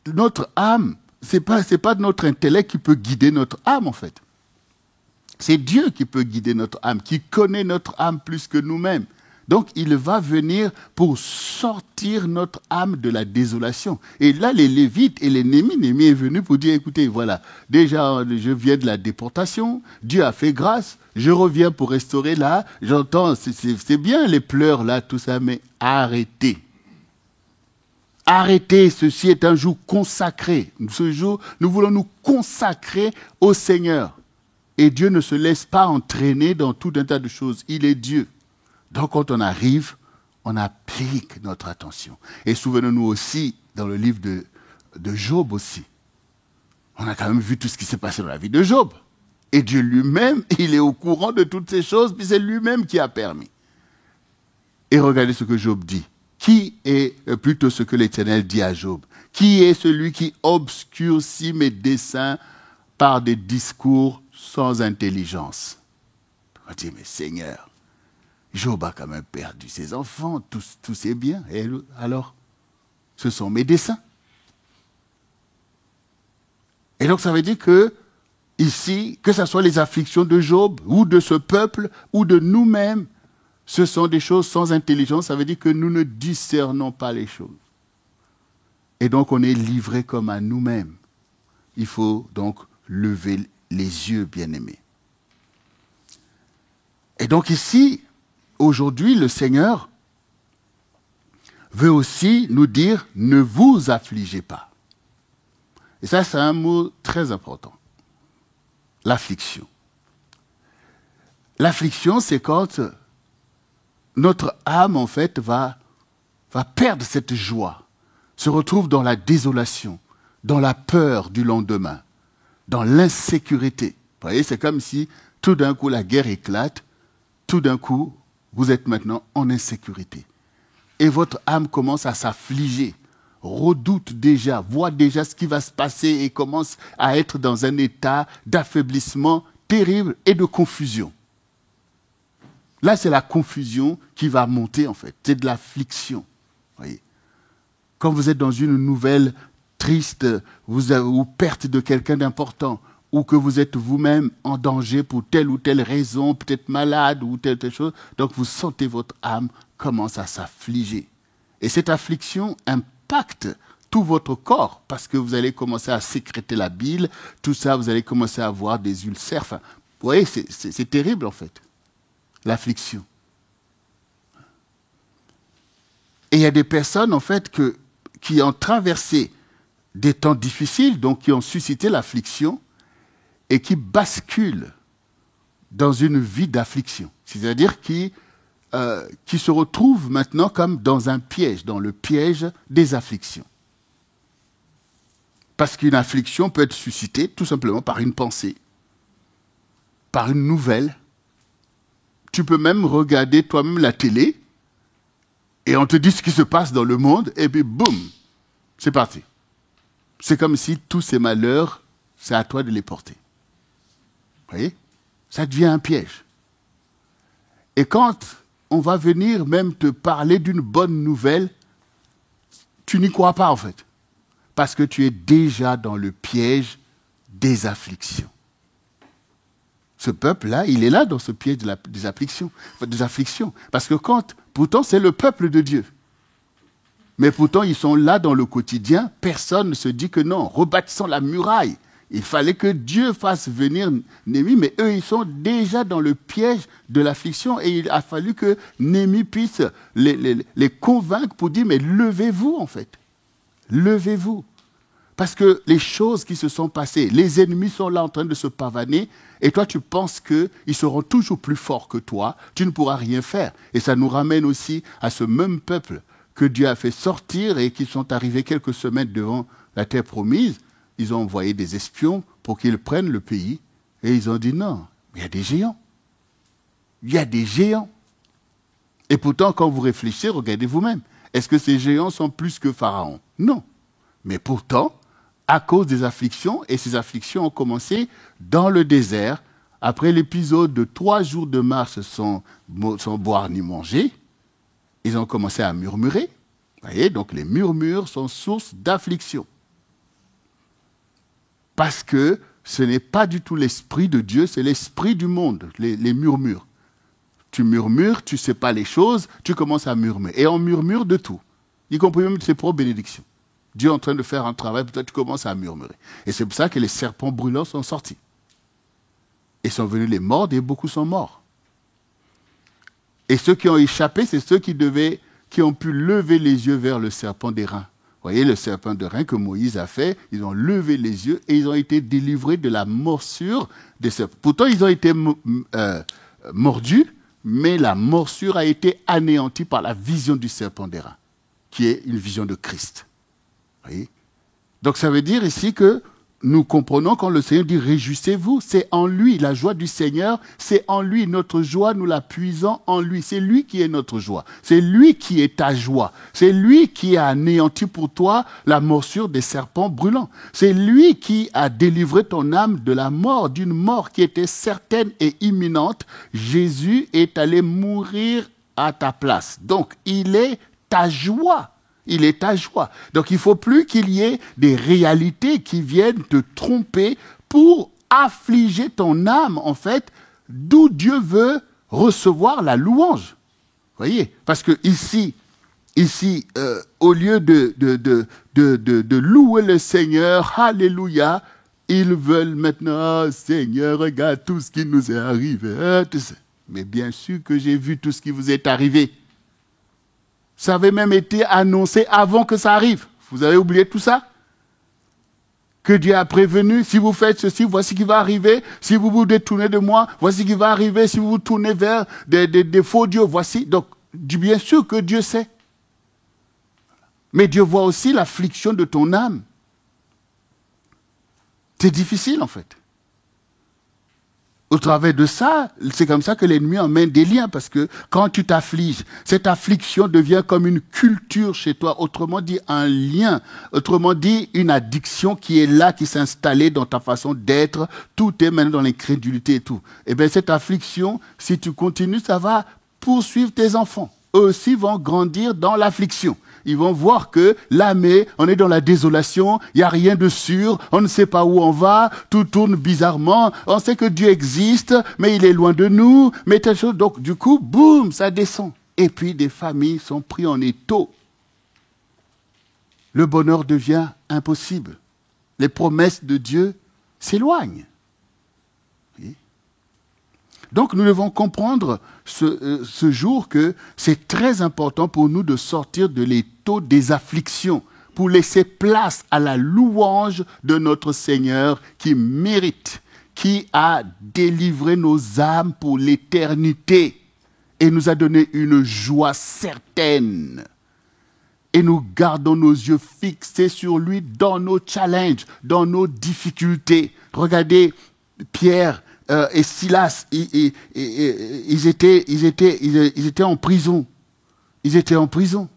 Notre âme, ce n'est pas notre intellect qui peut guider notre âme, en fait. C'est Dieu qui peut guider notre âme, qui connaît notre âme plus que nous-mêmes. Donc, il va venir pour sortir notre âme de la désolation. Et là, les Lévites et les Némi est venu pour dire, écoutez, voilà, déjà, je viens de la déportation, Dieu a fait grâce, je reviens pour restaurer là, j'entends, c'est bien les pleurs là, tout ça, mais arrêtez. Arrêtez, ceci est un jour consacré. Ce jour, nous voulons nous consacrer au Seigneur. Et Dieu ne se laisse pas entraîner dans tout un tas de choses. Il est Dieu. Donc, quand on arrive, on applique notre attention. Et souvenons-nous aussi, dans le livre de Job aussi, on a quand même vu tout ce qui s'est passé dans la vie de Job. Et Dieu lui-même, il est au courant de toutes ces choses, puis c'est lui-même qui a permis. Et regardez ce que Job dit. Qui est plutôt ce que l'Éternel dit à Job? Qui est celui qui obscurcit mes desseins par des discours sans intelligence? On dit, mais Seigneur, Job a quand même perdu ses enfants, tous ses biens. Et alors, ce sont mes desseins. Et donc, ça veut dire que, ici, que ce soit les afflictions de Job, ou de ce peuple, ou de nous-mêmes, ce sont des choses sans intelligence. Ça veut dire que nous ne discernons pas les choses. Et donc, on est livré comme à nous-mêmes. Il faut donc lever les yeux, bien-aimés. Et donc ici, aujourd'hui, le Seigneur veut aussi nous dire « ne vous affligez pas ». Et ça, c'est un mot très important. L'affliction. L'affliction, c'est quand notre âme, en fait, va perdre cette joie, se retrouve dans la désolation, dans la peur du lendemain, dans l'insécurité. Vous voyez, c'est comme si tout d'un coup la guerre éclate, tout d'un coup, vous êtes maintenant en insécurité. Et votre âme commence à s'affliger, redoute déjà, voit déjà ce qui va se passer et commence à être dans un état d'affaiblissement terrible et de confusion. Là, c'est la confusion qui va monter, en fait. C'est de l'affliction. Voyez. Quand vous êtes dans une nouvelle triste ou perte de quelqu'un d'important, ou que vous êtes vous-même en danger pour telle ou telle raison, peut-être malade ou telle chose, donc vous sentez votre âme commence à s'affliger. Et cette affliction impacte tout votre corps, parce que vous allez commencer à sécréter la bile, tout ça, vous allez commencer à avoir des ulcères. Enfin, vous voyez, c'est terrible en fait, l'affliction. Et il y a des personnes en fait qui ont traversé des temps difficiles, donc qui ont suscité l'affliction, et qui basculent dans une vie d'affliction. C'est-à-dire qui se retrouvent maintenant comme dans un piège, dans le piège des afflictions. Parce qu'une affliction peut être suscitée tout simplement par une pensée, par une nouvelle. Tu peux même regarder toi-même la télé et on te dit ce qui se passe dans le monde et puis boum, c'est parti. C'est comme si tous ces malheurs, c'est à toi de les porter. Vous voyez? Ça devient un piège. Et quand on va venir même te parler d'une bonne nouvelle, tu n'y crois pas en fait. Parce que tu es déjà dans le piège des afflictions. Ce peuple-là, il est là dans ce piège des afflictions. Parce que pourtant c'est le peuple de Dieu. Mais pourtant ils sont là dans le quotidien, personne ne se dit que non, rebâtissons la muraille. Il fallait que Dieu fasse venir Néhémie, mais eux, ils sont déjà dans le piège de l'affliction et il a fallu que Néhémie puisse les convaincre pour dire, mais levez-vous en fait. Levez-vous. Parce que les choses qui se sont passées, les ennemis sont là en train de se pavaner, et toi tu penses qu'ils seront toujours plus forts que toi, tu ne pourras rien faire. Et ça nous ramène aussi à ce même peuple que Dieu a fait sortir et qui sont arrivés quelques semaines devant la terre promise. Ils ont envoyé des espions pour qu'ils prennent le pays, et ils ont dit non, il y a des géants. Il y a des géants. Et pourtant, quand vous réfléchissez, regardez vous-même. Est-ce que ces géants sont plus que Pharaon? Non. Mais pourtant, à cause des afflictions, et ces afflictions ont commencé dans le désert, après l'épisode de 3 jours de marche sans boire ni manger, ils ont commencé à murmurer. Vous voyez, donc les murmures sont source d'affliction. Parce que ce n'est pas du tout l'esprit de Dieu, c'est l'esprit du monde, les murmures. Tu murmures, tu ne sais pas les choses, tu commences à murmurer. Et on murmure de tout, y compris même de ses propres bénédictions. Dieu est en train de faire un travail, puis toi tu commences à murmurer. Et c'est pour ça que les serpents brûlants sont sortis. Et sont venus les mordre, et beaucoup sont morts. Et ceux qui ont échappé, c'est ceux qui ont pu lever les yeux vers le serpent d'airain. Vous voyez, le serpent d'airain que Moïse a fait, ils ont levé les yeux et ils ont été délivrés de la morsure des serpents. Pourtant, ils ont été mordus, mais la morsure a été anéantie par la vision du serpent d'airain, qui est une vision de Christ. Vous voyez? Donc ça veut dire ici que nous comprenons quand le Seigneur dit « Réjouissez-vous », c'est en lui, la joie du Seigneur, c'est en lui, notre joie, nous la puisons en lui. C'est lui qui est notre joie, c'est lui qui est ta joie, c'est lui qui a anéanti pour toi la morsure des serpents brûlants. C'est lui qui a délivré ton âme de la mort, d'une mort qui était certaine et imminente. Jésus est allé mourir à ta place. Donc, il est ta joie. Il est ta joie. Donc il ne faut plus qu'il y ait des réalités qui viennent te tromper pour affliger ton âme, en fait, d'où Dieu veut recevoir la louange. Vous voyez? Parce que ici au lieu de louer le Seigneur, alléluia, ils veulent maintenant, oh, Seigneur, regarde tout ce qui nous est arrivé. Mais bien sûr que j'ai vu tout ce qui vous est arrivé. Ça avait même été annoncé avant que ça arrive. Vous avez oublié tout ça? Que Dieu a prévenu, si vous faites ceci, voici ce qui va arriver. Si vous vous détournez de moi, voici ce qui va arriver. Si vous vous tournez vers des faux dieux, voici. Donc, bien sûr que Dieu sait. Mais Dieu voit aussi l'affliction de ton âme. C'est difficile, en fait. Au travers de ça, c'est comme ça que l'ennemi emmène des liens, parce que quand tu t'affliges, cette affliction devient comme une culture chez toi, autrement dit un lien, autrement dit une addiction qui est là, qui s'est installée dans ta façon d'être, tout est maintenant dans l'incrédulité et tout. Et bien cette affliction, si tu continues, ça va poursuivre tes enfants. Eux aussi vont grandir dans l'affliction. Ils vont voir que là, mais on est dans la désolation, il n'y a rien de sûr, on ne sait pas où on va, tout tourne bizarrement, on sait que Dieu existe, mais il est loin de nous, mais telle chose. Donc, du coup, boum, ça descend. Et puis, des familles sont prises en étau. Le bonheur devient impossible. Les promesses de Dieu s'éloignent. Donc nous devons comprendre ce jour que c'est très important pour nous de sortir de l'étau des afflictions pour laisser place à la louange de notre Seigneur qui mérite, qui a délivré nos âmes pour l'éternité et nous a donné une joie certaine. Et nous gardons nos yeux fixés sur lui dans nos challenges, dans nos difficultés. Regardez Pierre et Silas, ils étaient en prison. Ils étaient en prison.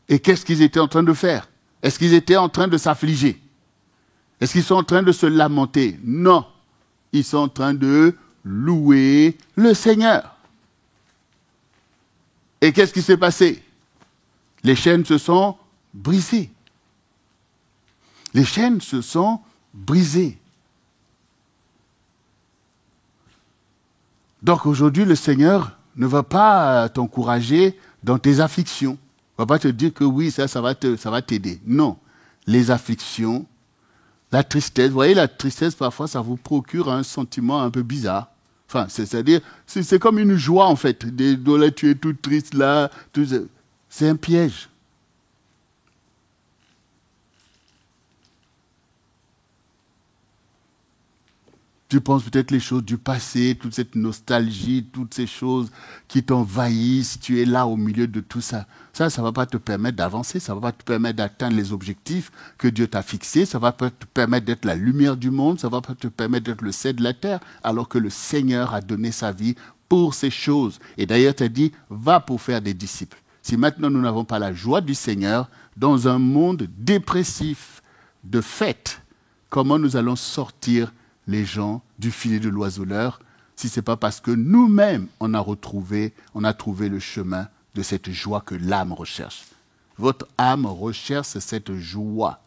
Et qu'est-ce qu'ils étaient en train de faire? Est-ce qu'ils étaient en train de s'affliger? Est-ce qu'ils sont en train de se lamenter? Non. Ils sont en train de louer le Seigneur. Et qu'est-ce qui s'est passé? Les chaînes se sont brisées. Les chaînes se sont brisées. Donc aujourd'hui, le Seigneur ne va pas t'encourager dans tes afflictions. Il ne va pas te dire que oui, ça va t'aider. Non. Les afflictions, la tristesse, vous voyez, la tristesse, parfois, ça vous procure un sentiment un peu bizarre. Enfin, c'est-à-dire, c'est comme une joie, en fait. Là, tu es tout triste, là. C'est un piège. Tu penses peut-être les choses du passé, toute cette nostalgie, toutes ces choses qui t'envahissent. Tu es là au milieu de tout ça. Ça ne va pas te permettre d'avancer, ça ne va pas te permettre d'atteindre les objectifs que Dieu t'a fixés, ça ne va pas te permettre d'être la lumière du monde, ça ne va pas te permettre d'être le sel de la terre, alors que le Seigneur a donné sa vie pour ces choses. Et d'ailleurs, tu as dit, va pour faire des disciples. Si maintenant nous n'avons pas la joie du Seigneur, dans un monde dépressif, de fête, comment nous allons sortir les gens du filet de l'oiseleur si ce n'est pas parce que nous-mêmes, on a trouvé le chemin de cette joie que l'âme recherche. Votre âme recherche cette joie,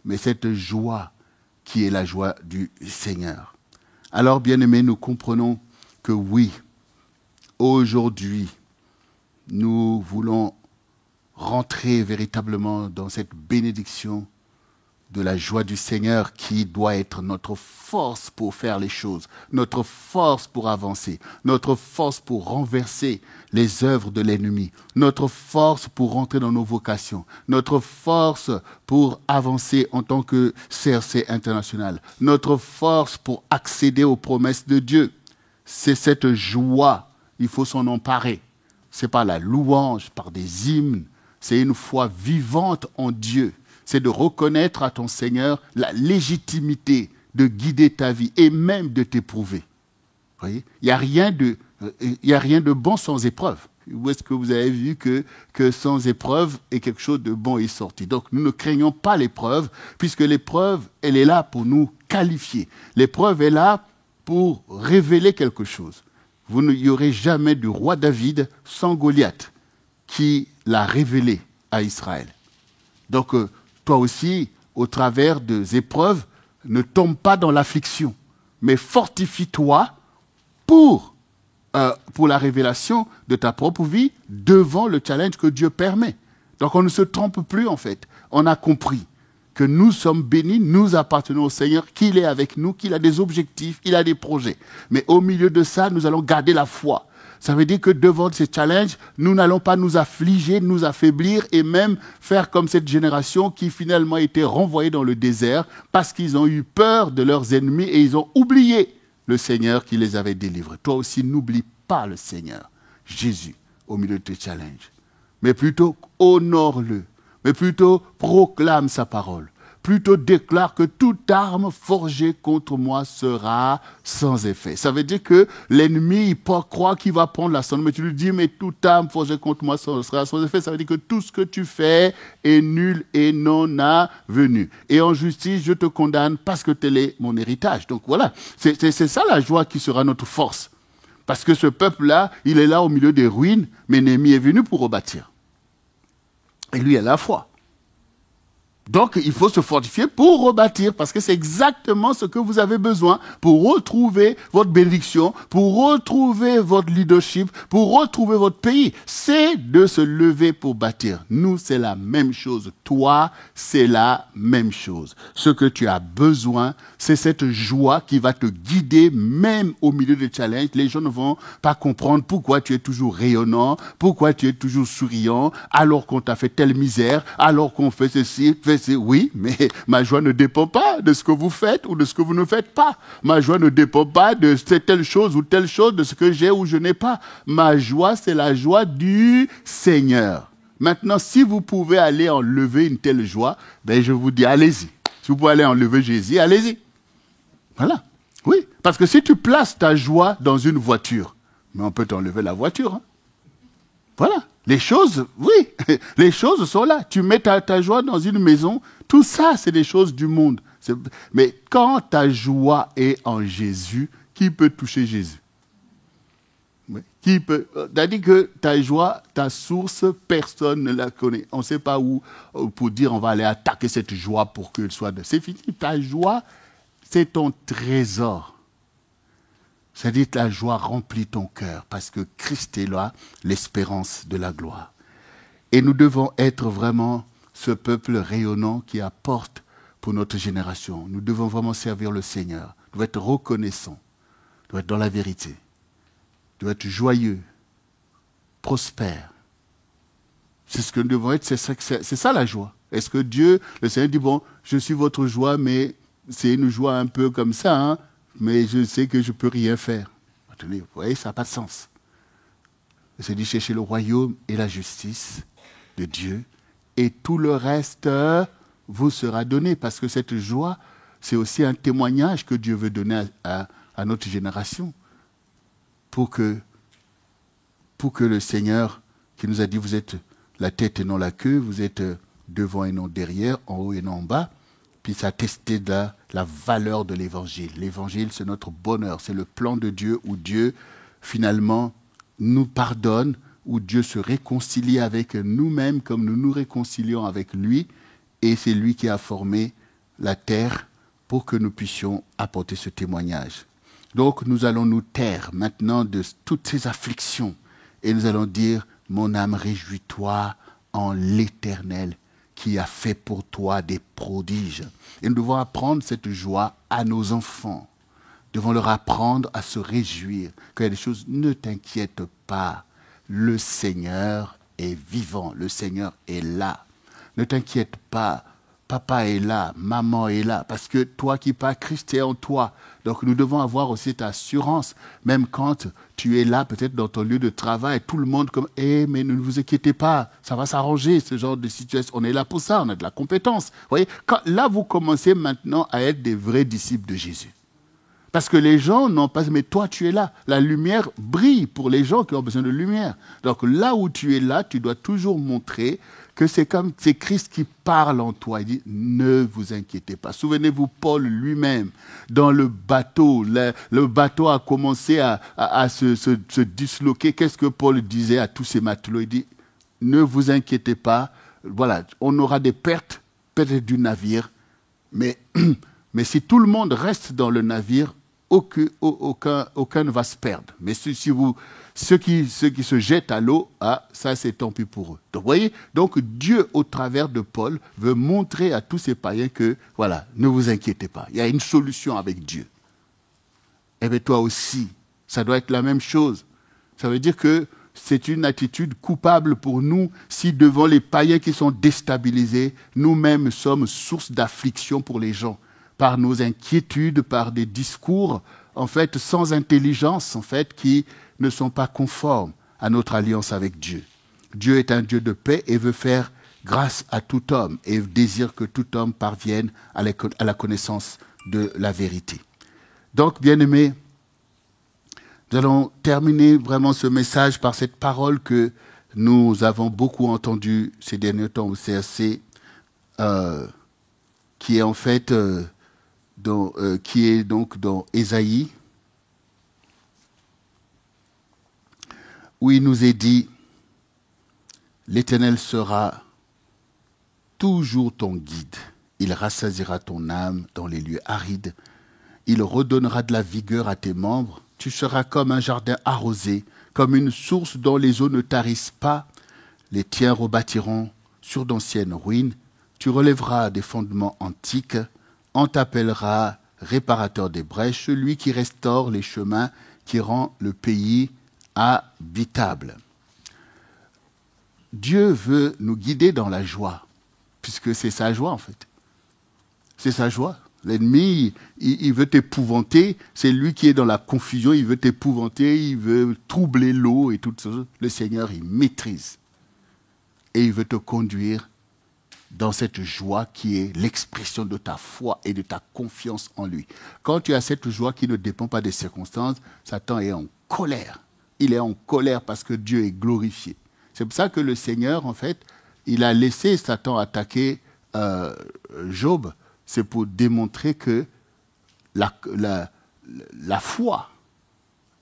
mais cette joie qui est la joie du Seigneur. Alors, bien-aimés, nous comprenons que oui, aujourd'hui, nous voulons rentrer véritablement dans cette bénédiction de la joie du Seigneur qui doit être notre force pour faire les choses, notre force pour avancer, notre force pour renverser les œuvres de l'ennemi, notre force pour rentrer dans nos vocations, notre force pour avancer en tant que CRC international, notre force pour accéder aux promesses de Dieu. C'est cette joie, il faut s'en emparer. Ce n'est pas la louange par des hymnes, c'est une foi vivante en Dieu. C'est de reconnaître à ton Seigneur la légitimité de guider ta vie et même de t'éprouver. Vous voyez, il n'y a rien de bon sans épreuve. Où est-ce que vous avez vu que sans épreuve, et quelque chose de bon est sorti? Donc, nous ne craignons pas l'épreuve, puisque l'épreuve, elle est là pour nous qualifier. L'épreuve est là pour révéler quelque chose. Vous n'y aurez jamais du roi David sans Goliath, qui l'a révélé à Israël. Donc, toi aussi, au travers des épreuves, ne tombe pas dans l'affliction, mais fortifie-toi pour la révélation de ta propre vie devant le challenge que Dieu permet. Donc, on ne se trompe plus, en fait. On a compris que nous sommes bénis, nous appartenons au Seigneur, qu'il est avec nous, qu'il a des objectifs, il a des projets. Mais au milieu de ça, nous allons garder la foi. Ça veut dire que devant ces challenges, nous n'allons pas nous affliger, nous affaiblir et même faire comme cette génération qui finalement a été renvoyée dans le désert parce qu'ils ont eu peur de leurs ennemis et ils ont oublié le Seigneur qui les avait délivrés. Toi aussi, n'oublie pas le Seigneur, Jésus, au milieu de tes challenges. Mais plutôt honore-le, mais plutôt proclame sa parole. Plutôt déclare que toute arme forgée contre moi sera sans effet. Ça veut dire que l'ennemi, il croit qu'il va prendre la sonde, mais tu lui dis, mais toute arme forgée contre moi sera sans effet. Ça veut dire que tout ce que tu fais est nul et non avenu. Et en justice, je te condamne parce que tel est mon héritage. Donc voilà, c'est ça la joie qui sera notre force. Parce que ce peuple-là, il est là au milieu des ruines, mais l'ennemi est venu pour rebâtir. Et lui, il a la foi. Donc, il faut se fortifier pour rebâtir, parce que c'est exactement ce que vous avez besoin pour retrouver votre bénédiction, pour retrouver votre leadership, pour retrouver votre pays. C'est de se lever pour bâtir. Nous, c'est la même chose. Toi, c'est la même chose. Ce que tu as besoin, c'est cette joie qui va te guider même au milieu des challenges. Les gens ne vont pas comprendre pourquoi tu es toujours rayonnant, pourquoi tu es toujours souriant, alors qu'on t'a fait telle misère, alors qu'on fait ceci, oui, mais ma joie ne dépend pas de ce que vous faites ou de ce que vous ne faites pas. Ma joie ne dépend pas de telle chose ou telle chose, de ce que j'ai ou je n'ai pas. Ma joie, c'est la joie du Seigneur. Maintenant, si vous pouvez aller enlever une telle joie, ben je vous dis, allez-y. Si vous pouvez aller enlever Jésus, allez-y. Voilà. Oui, parce que si tu places ta joie dans une voiture, mais on peut t'enlever la voiture. Hein. Voilà. Les choses, oui, les choses sont là. Tu mets ta joie dans une maison, tout ça, c'est des choses du monde. Mais quand ta joie est en Jésus, qui peut toucher Jésus? Oui. Qui peut? C'est-à-dire que ta joie, ta source, personne ne la connaît. On ne sait pas où pour dire on va aller attaquer cette joie pour qu'elle soit... C'est fini. Ta joie, c'est ton trésor. C'est-à-dire que la joie remplit ton cœur parce que Christ est là, l'espérance de la gloire. Et nous devons être vraiment ce peuple rayonnant qui apporte pour notre génération. Nous devons vraiment servir le Seigneur. Nous devons être reconnaissants. Nous devons être dans la vérité. Nous devons être joyeux, prospères. C'est ce que nous devons être, c'est ça la joie. Est-ce que Dieu, le Seigneur dit, bon, je suis votre joie, mais c'est une joie un peu comme ça, hein? mais je sais que je ne peux rien faire. Attendez, vous voyez, ça n'a pas de sens. Il s'est dit, cherchez le royaume et la justice de Dieu, et tout le reste vous sera donné, parce que cette joie, c'est aussi un témoignage que Dieu veut donner à notre génération, pour que le Seigneur, qui nous a dit, vous êtes la tête et non la queue, vous êtes devant et non derrière, en haut et non en bas, puisse attester de la valeur de l'Évangile. L'Évangile, c'est notre bonheur, c'est le plan de Dieu où Dieu, finalement, nous pardonne, où Dieu se réconcilie avec nous-mêmes comme nous nous réconcilions avec lui, et c'est lui qui a formé la terre pour que nous puissions apporter ce témoignage. Donc nous allons nous taire maintenant de toutes ces afflictions, et nous allons dire, mon âme, réjouis-toi en l'Éternel, qui a fait pour toi des prodiges. Et nous devons apprendre cette joie à nos enfants. Nous devons leur apprendre à se réjouir. Quand il y a des choses, ne t'inquiète pas. Le Seigneur est vivant. Le Seigneur est là. Ne t'inquiète pas. Papa est là. Maman est là. Parce que toi qui parles, Christ est en toi. Donc nous devons avoir aussi cette assurance. Même quand tu es là, peut-être dans ton lieu de travail, tout le monde comme, mais ne vous inquiétez pas, ça va s'arranger, ce genre de situation. On est là pour ça, on a de la compétence. Vous voyez, là, vous commencez maintenant à être des vrais disciples de Jésus. Parce que les gens n'ont pas, mais toi tu es là. La lumière brille pour les gens qui ont besoin de lumière. Donc là où tu es là, tu dois toujours montrer que c'est Christ qui parle en toi. Il dit, ne vous inquiétez pas. Souvenez-vous, Paul lui-même, dans le bateau, le bateau a commencé à se disloquer. Qu'est-ce que Paul disait à tous ces matelots? Il dit, ne vous inquiétez pas. Voilà, on aura des pertes, peut-être du navire, mais si tout le monde reste dans le navire, aucun ne va se perdre. Mais ceux qui se jettent à l'eau, ça c'est tant pis pour eux. Donc, vous voyez, donc Dieu, au travers de Paul, veut montrer à tous ces païens que, voilà, ne vous inquiétez pas, il y a une solution avec Dieu. Et bien toi aussi, ça doit être la même chose. Ça veut dire que c'est une attitude coupable pour nous si devant les païens qui sont déstabilisés, nous-mêmes sommes source d'affliction pour les gens. Par nos inquiétudes, par des discours, en fait, sans intelligence, en fait, qui ne sont pas conformes à notre alliance avec Dieu. Dieu est un Dieu de paix et veut faire grâce à tout homme et désire que tout homme parvienne à la connaissance de la vérité. Donc, bien-aimés, nous allons terminer vraiment ce message par cette parole que nous avons beaucoup entendue ces derniers temps au CRC, qui est en fait... qui est donc dans Ésaïe, où il nous est dit, l'Éternel sera toujours ton guide, il rassasiera ton âme dans les lieux arides, il redonnera de la vigueur à tes membres, tu seras comme un jardin arrosé, comme une source dont les eaux ne tarissent pas, les tiens rebâtiront sur d'anciennes ruines, tu relèveras des fondements antiques, on t'appellera réparateur des brèches, celui qui restaure les chemins, qui rend le pays habitable. Dieu veut nous guider dans la joie, puisque c'est sa joie en fait. C'est sa joie. L'ennemi, il veut t'épouvanter, c'est lui qui est dans la confusion, il veut t'épouvanter, il veut troubler l'eau et tout ça. Le Seigneur, il maîtrise. Et il veut te conduire dans cette joie qui est l'expression de ta foi et de ta confiance en lui. Quand tu as cette joie qui ne dépend pas des circonstances, Satan est en colère. Il est en colère parce que Dieu est glorifié. C'est pour ça que le Seigneur, en fait, il a laissé Satan attaquer Job. C'est pour démontrer que la foi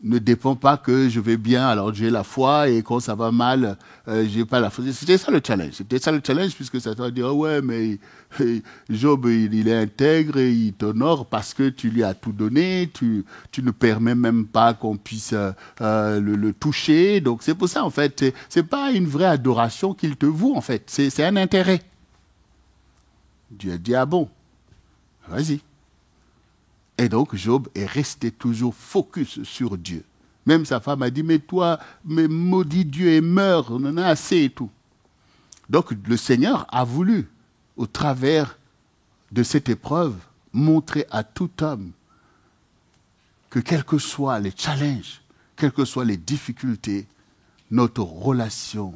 ne dépend pas que je vais bien, alors j'ai la foi, et quand ça va mal, j'ai pas la foi. C'était ça le challenge. C'était ça le challenge, puisque Satan va dire, oh ouais, mais Job, il est intègre, et il t'honore parce que tu lui as tout donné, tu ne permets même pas qu'on puisse le toucher. Donc c'est pour ça, en fait, c'est pas une vraie adoration qu'il te voue, en fait. C'est un intérêt. Dieu a dit, ah bon, vas-y. Et donc, Job est resté toujours focus sur Dieu. Même sa femme a dit, mais toi, mais maudit Dieu et meurs, on en a assez et tout. Donc, le Seigneur a voulu, au travers de cette épreuve, montrer à tout homme que quels que soient les challenges, quelles que soient les difficultés, notre relation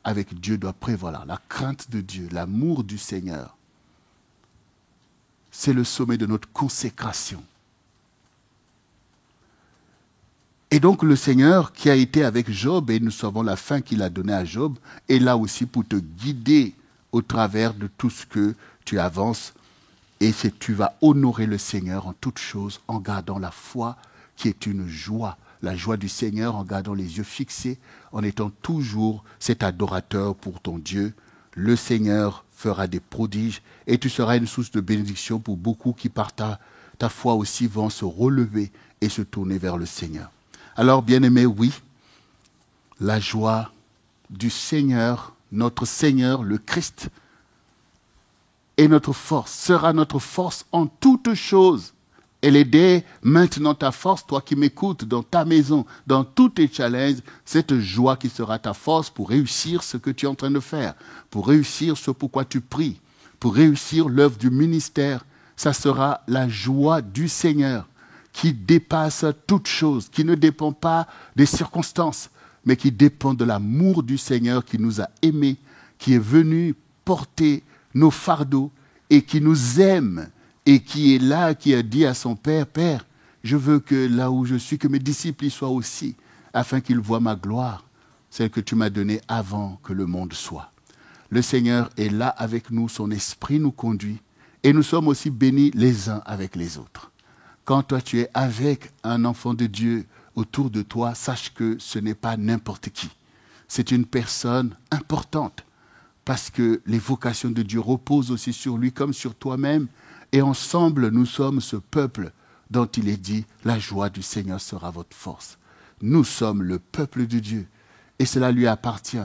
avec Dieu doit prévaloir. La crainte de Dieu, l'amour du Seigneur, c'est le sommet de notre consécration. Et donc le Seigneur qui a été avec Job, et nous savons la fin qu'il a donnée à Job, est là aussi pour te guider au travers de tout ce que tu avances. Et tu vas honorer le Seigneur en toutes choses en gardant la foi qui est une joie. La joie du Seigneur en gardant les yeux fixés, en étant toujours cet adorateur pour ton Dieu. Le Seigneur fera des prodiges et tu seras une source de bénédiction pour beaucoup qui par ta foi aussi vont se relever et se tourner vers le Seigneur. Alors, bien-aimés, oui, la joie du Seigneur, notre Seigneur, le Christ, est notre force, sera notre force en toutes choses. Elle est dès maintenant ta force, toi qui m'écoutes, dans ta maison, dans tous tes challenges, cette joie qui sera ta force pour réussir ce que tu es en train de faire, pour réussir ce pourquoi tu pries, pour réussir l'œuvre du ministère. Ça sera la joie du Seigneur qui dépasse toute chose, qui ne dépend pas des circonstances, mais qui dépend de l'amour du Seigneur qui nous a aimés, qui est venu porter nos fardeaux et qui nous aime et qui est là, qui a dit à son Père, « Père, je veux que là où je suis, que mes disciples y soient aussi, afin qu'ils voient ma gloire, celle que tu m'as donnée avant que le monde soit. » Le Seigneur est là avec nous, son esprit nous conduit et nous sommes aussi bénis les uns avec les autres. Quand toi tu es avec un enfant de Dieu autour de toi, sache que ce n'est pas n'importe qui. C'est une personne importante parce que les vocations de Dieu reposent aussi sur lui comme sur toi-même. Et ensemble, nous sommes ce peuple dont il est dit « La joie du Seigneur sera votre force ». Nous sommes le peuple de Dieu et cela lui appartient.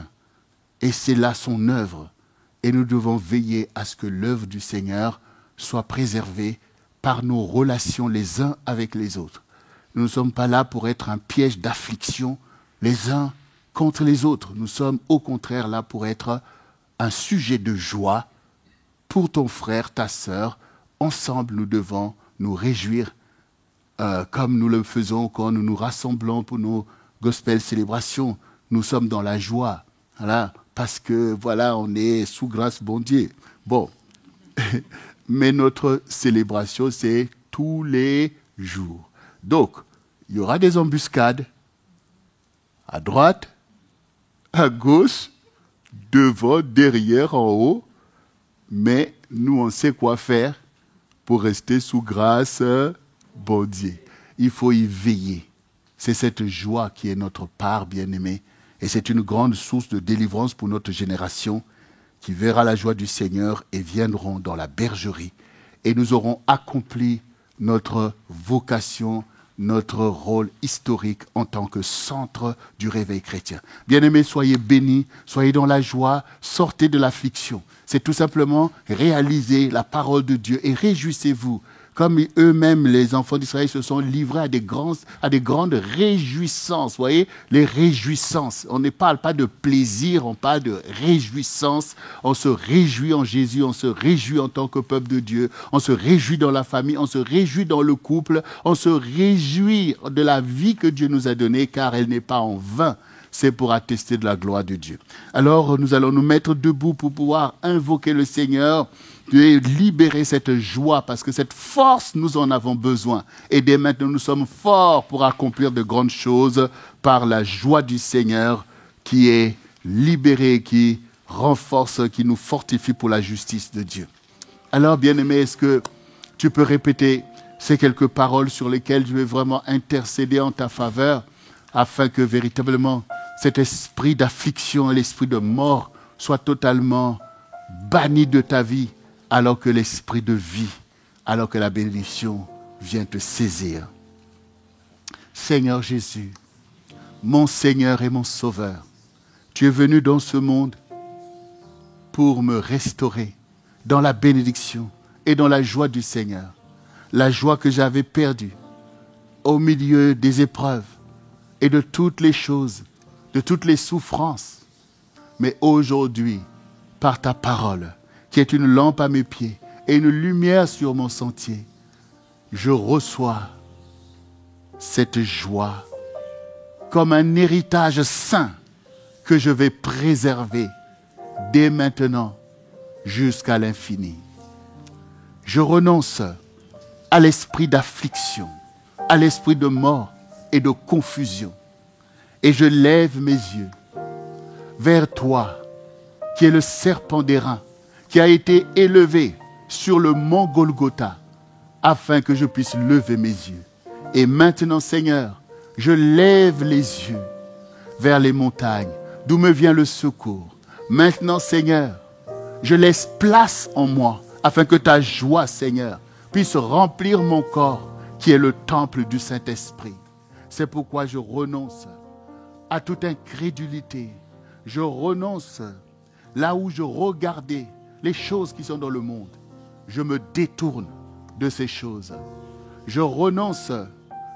Et c'est là son œuvre. Et nous devons veiller à ce que l'œuvre du Seigneur soit préservée par nos relations les uns avec les autres. Nous ne sommes pas là pour être un piège d'affliction les uns contre les autres. Nous sommes au contraire là pour être un sujet de joie pour ton frère, ta sœur. Ensemble, nous devons nous réjouir comme nous le faisons quand nous nous rassemblons pour nos gospel célébrations. Nous sommes dans la joie, voilà, parce que voilà, on est sous grâce, bon Dieu. Bon, mais notre célébration, c'est tous les jours. Donc, il y aura des embuscades à droite, à gauche, devant, derrière, en haut, mais nous, on sait quoi faire pour rester sous grâce, bon Dieu. Il faut y veiller. C'est cette joie qui est notre part, bien-aimée, et c'est une grande source de délivrance pour notre génération qui verra la joie du Seigneur et viendront dans la bergerie. Et nous aurons accompli notre vocation, notre rôle historique en tant que centre du réveil chrétien. Bien-aimés, soyez bénis, soyez dans la joie, sortez de l'affliction. C'est tout simplement réaliser la parole de Dieu et réjouissez-vous. Comme eux-mêmes, les enfants d'Israël se sont livrés à des grandes réjouissances. Vous voyez, les réjouissances. On ne parle pas de plaisir, on parle de réjouissance. On se réjouit en Jésus, on se réjouit en tant que peuple de Dieu. On se réjouit dans la famille, on se réjouit dans le couple. On se réjouit de la vie que Dieu nous a donnée, car elle n'est pas en vain. C'est pour attester de la gloire de Dieu. Alors, nous allons nous mettre debout pour pouvoir invoquer le Seigneur et libérer cette joie, parce que cette force, nous en avons besoin. Et dès maintenant, nous sommes forts pour accomplir de grandes choses par la joie du Seigneur qui est libérée, qui renforce, qui nous fortifie pour la justice de Dieu. Alors, bien-aimé, est-ce que tu peux répéter ces quelques paroles sur lesquelles je vais vraiment intercéder en ta faveur, afin que véritablement cet esprit d'affliction et l'esprit de mort soit totalement banni de ta vie, alors que l'esprit de vie, alors que la bénédiction vient te saisir. Seigneur Jésus, mon Seigneur et mon Sauveur, tu es venu dans ce monde pour me restaurer dans la bénédiction et dans la joie du Seigneur. La joie que j'avais perdue au milieu des épreuves et de toutes les choses, de toutes les souffrances. Mais aujourd'hui, par ta parole, qui est une lampe à mes pieds et une lumière sur mon sentier, je reçois cette joie comme un héritage saint que je vais préserver dès maintenant jusqu'à l'infini. Je renonce à l'esprit d'affliction, à l'esprit de mort et de confusion. Et je lève mes yeux vers toi, qui est le serpent d'airain, qui a été élevé sur le mont Golgotha, afin que je puisse lever mes yeux. Et maintenant, Seigneur, je lève les yeux vers les montagnes, d'où me vient le secours. Maintenant, Seigneur, je laisse place en moi, afin que ta joie, Seigneur, puisse remplir mon corps, qui est le temple du Saint-Esprit. C'est pourquoi je renonce à toute incrédulité. Je renonce là où je regardais les choses qui sont dans le monde. Je me détourne de ces choses. Je renonce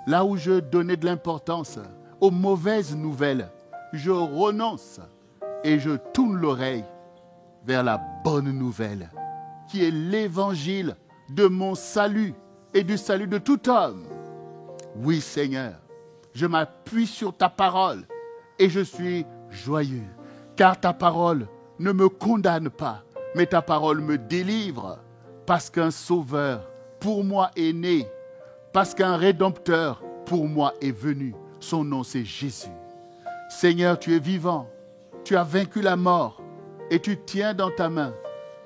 là où je donnais de l'importance aux mauvaises nouvelles. Je renonce et je tourne l'oreille vers la bonne nouvelle, qui est l'évangile de mon salut et du salut de tout homme. Oui, Seigneur, je m'appuie sur ta parole et je suis joyeux, car ta parole ne me condamne pas, mais ta parole me délivre, parce qu'un sauveur pour moi est né, parce qu'un rédempteur pour moi est venu. Son nom, c'est Jésus. Seigneur, tu es vivant, tu as vaincu la mort et tu tiens dans ta main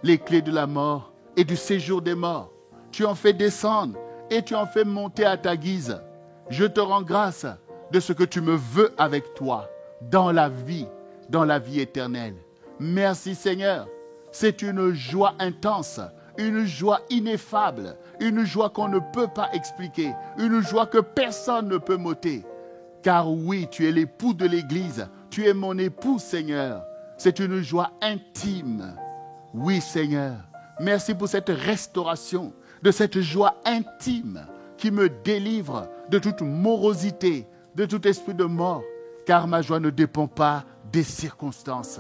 les clés de la mort et du séjour des morts. Tu en fais descendre et tu en fais monter à ta guise. Je te rends grâce de ce que tu me veux avec toi dans la vie éternelle. Merci Seigneur, c'est une joie intense, une joie ineffable, une joie qu'on ne peut pas expliquer, une joie que personne ne peut m'ôter. Car oui, tu es l'époux de l'Église, tu es mon époux Seigneur. C'est une joie intime. Oui Seigneur, merci pour cette restauration, de cette joie intime qui me délivre de toute morosité, de tout esprit de mort, car ma joie ne dépend pas des circonstances.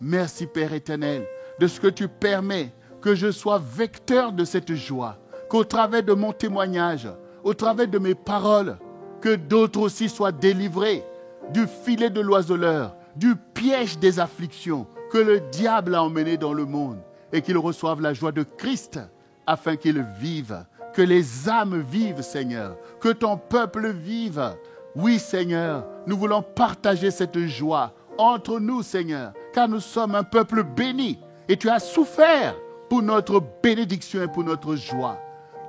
Merci Père éternel, de ce que tu permets que je sois vecteur de cette joie, qu'au travers de mon témoignage, au travers de mes paroles, que d'autres aussi soient délivrés du filet de l'oiseleur, du piège des afflictions que le diable a emmené dans le monde, et qu'ils reçoivent la joie de Christ afin qu'ils vivent, que les âmes vivent, Seigneur, que ton peuple vive. Oui, Seigneur, nous voulons partager cette joie entre nous, Seigneur, car nous sommes un peuple béni et tu as souffert pour notre bénédiction et pour notre joie.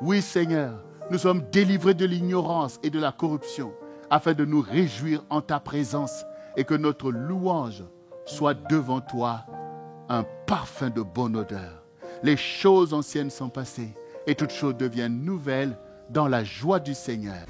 Oui, Seigneur, nous sommes délivrés de l'ignorance et de la corruption afin de nous réjouir en ta présence et que notre louange soit devant toi un parfum de bonne odeur. Les choses anciennes sont passées et toutes choses deviennent nouvelles dans la joie du Seigneur.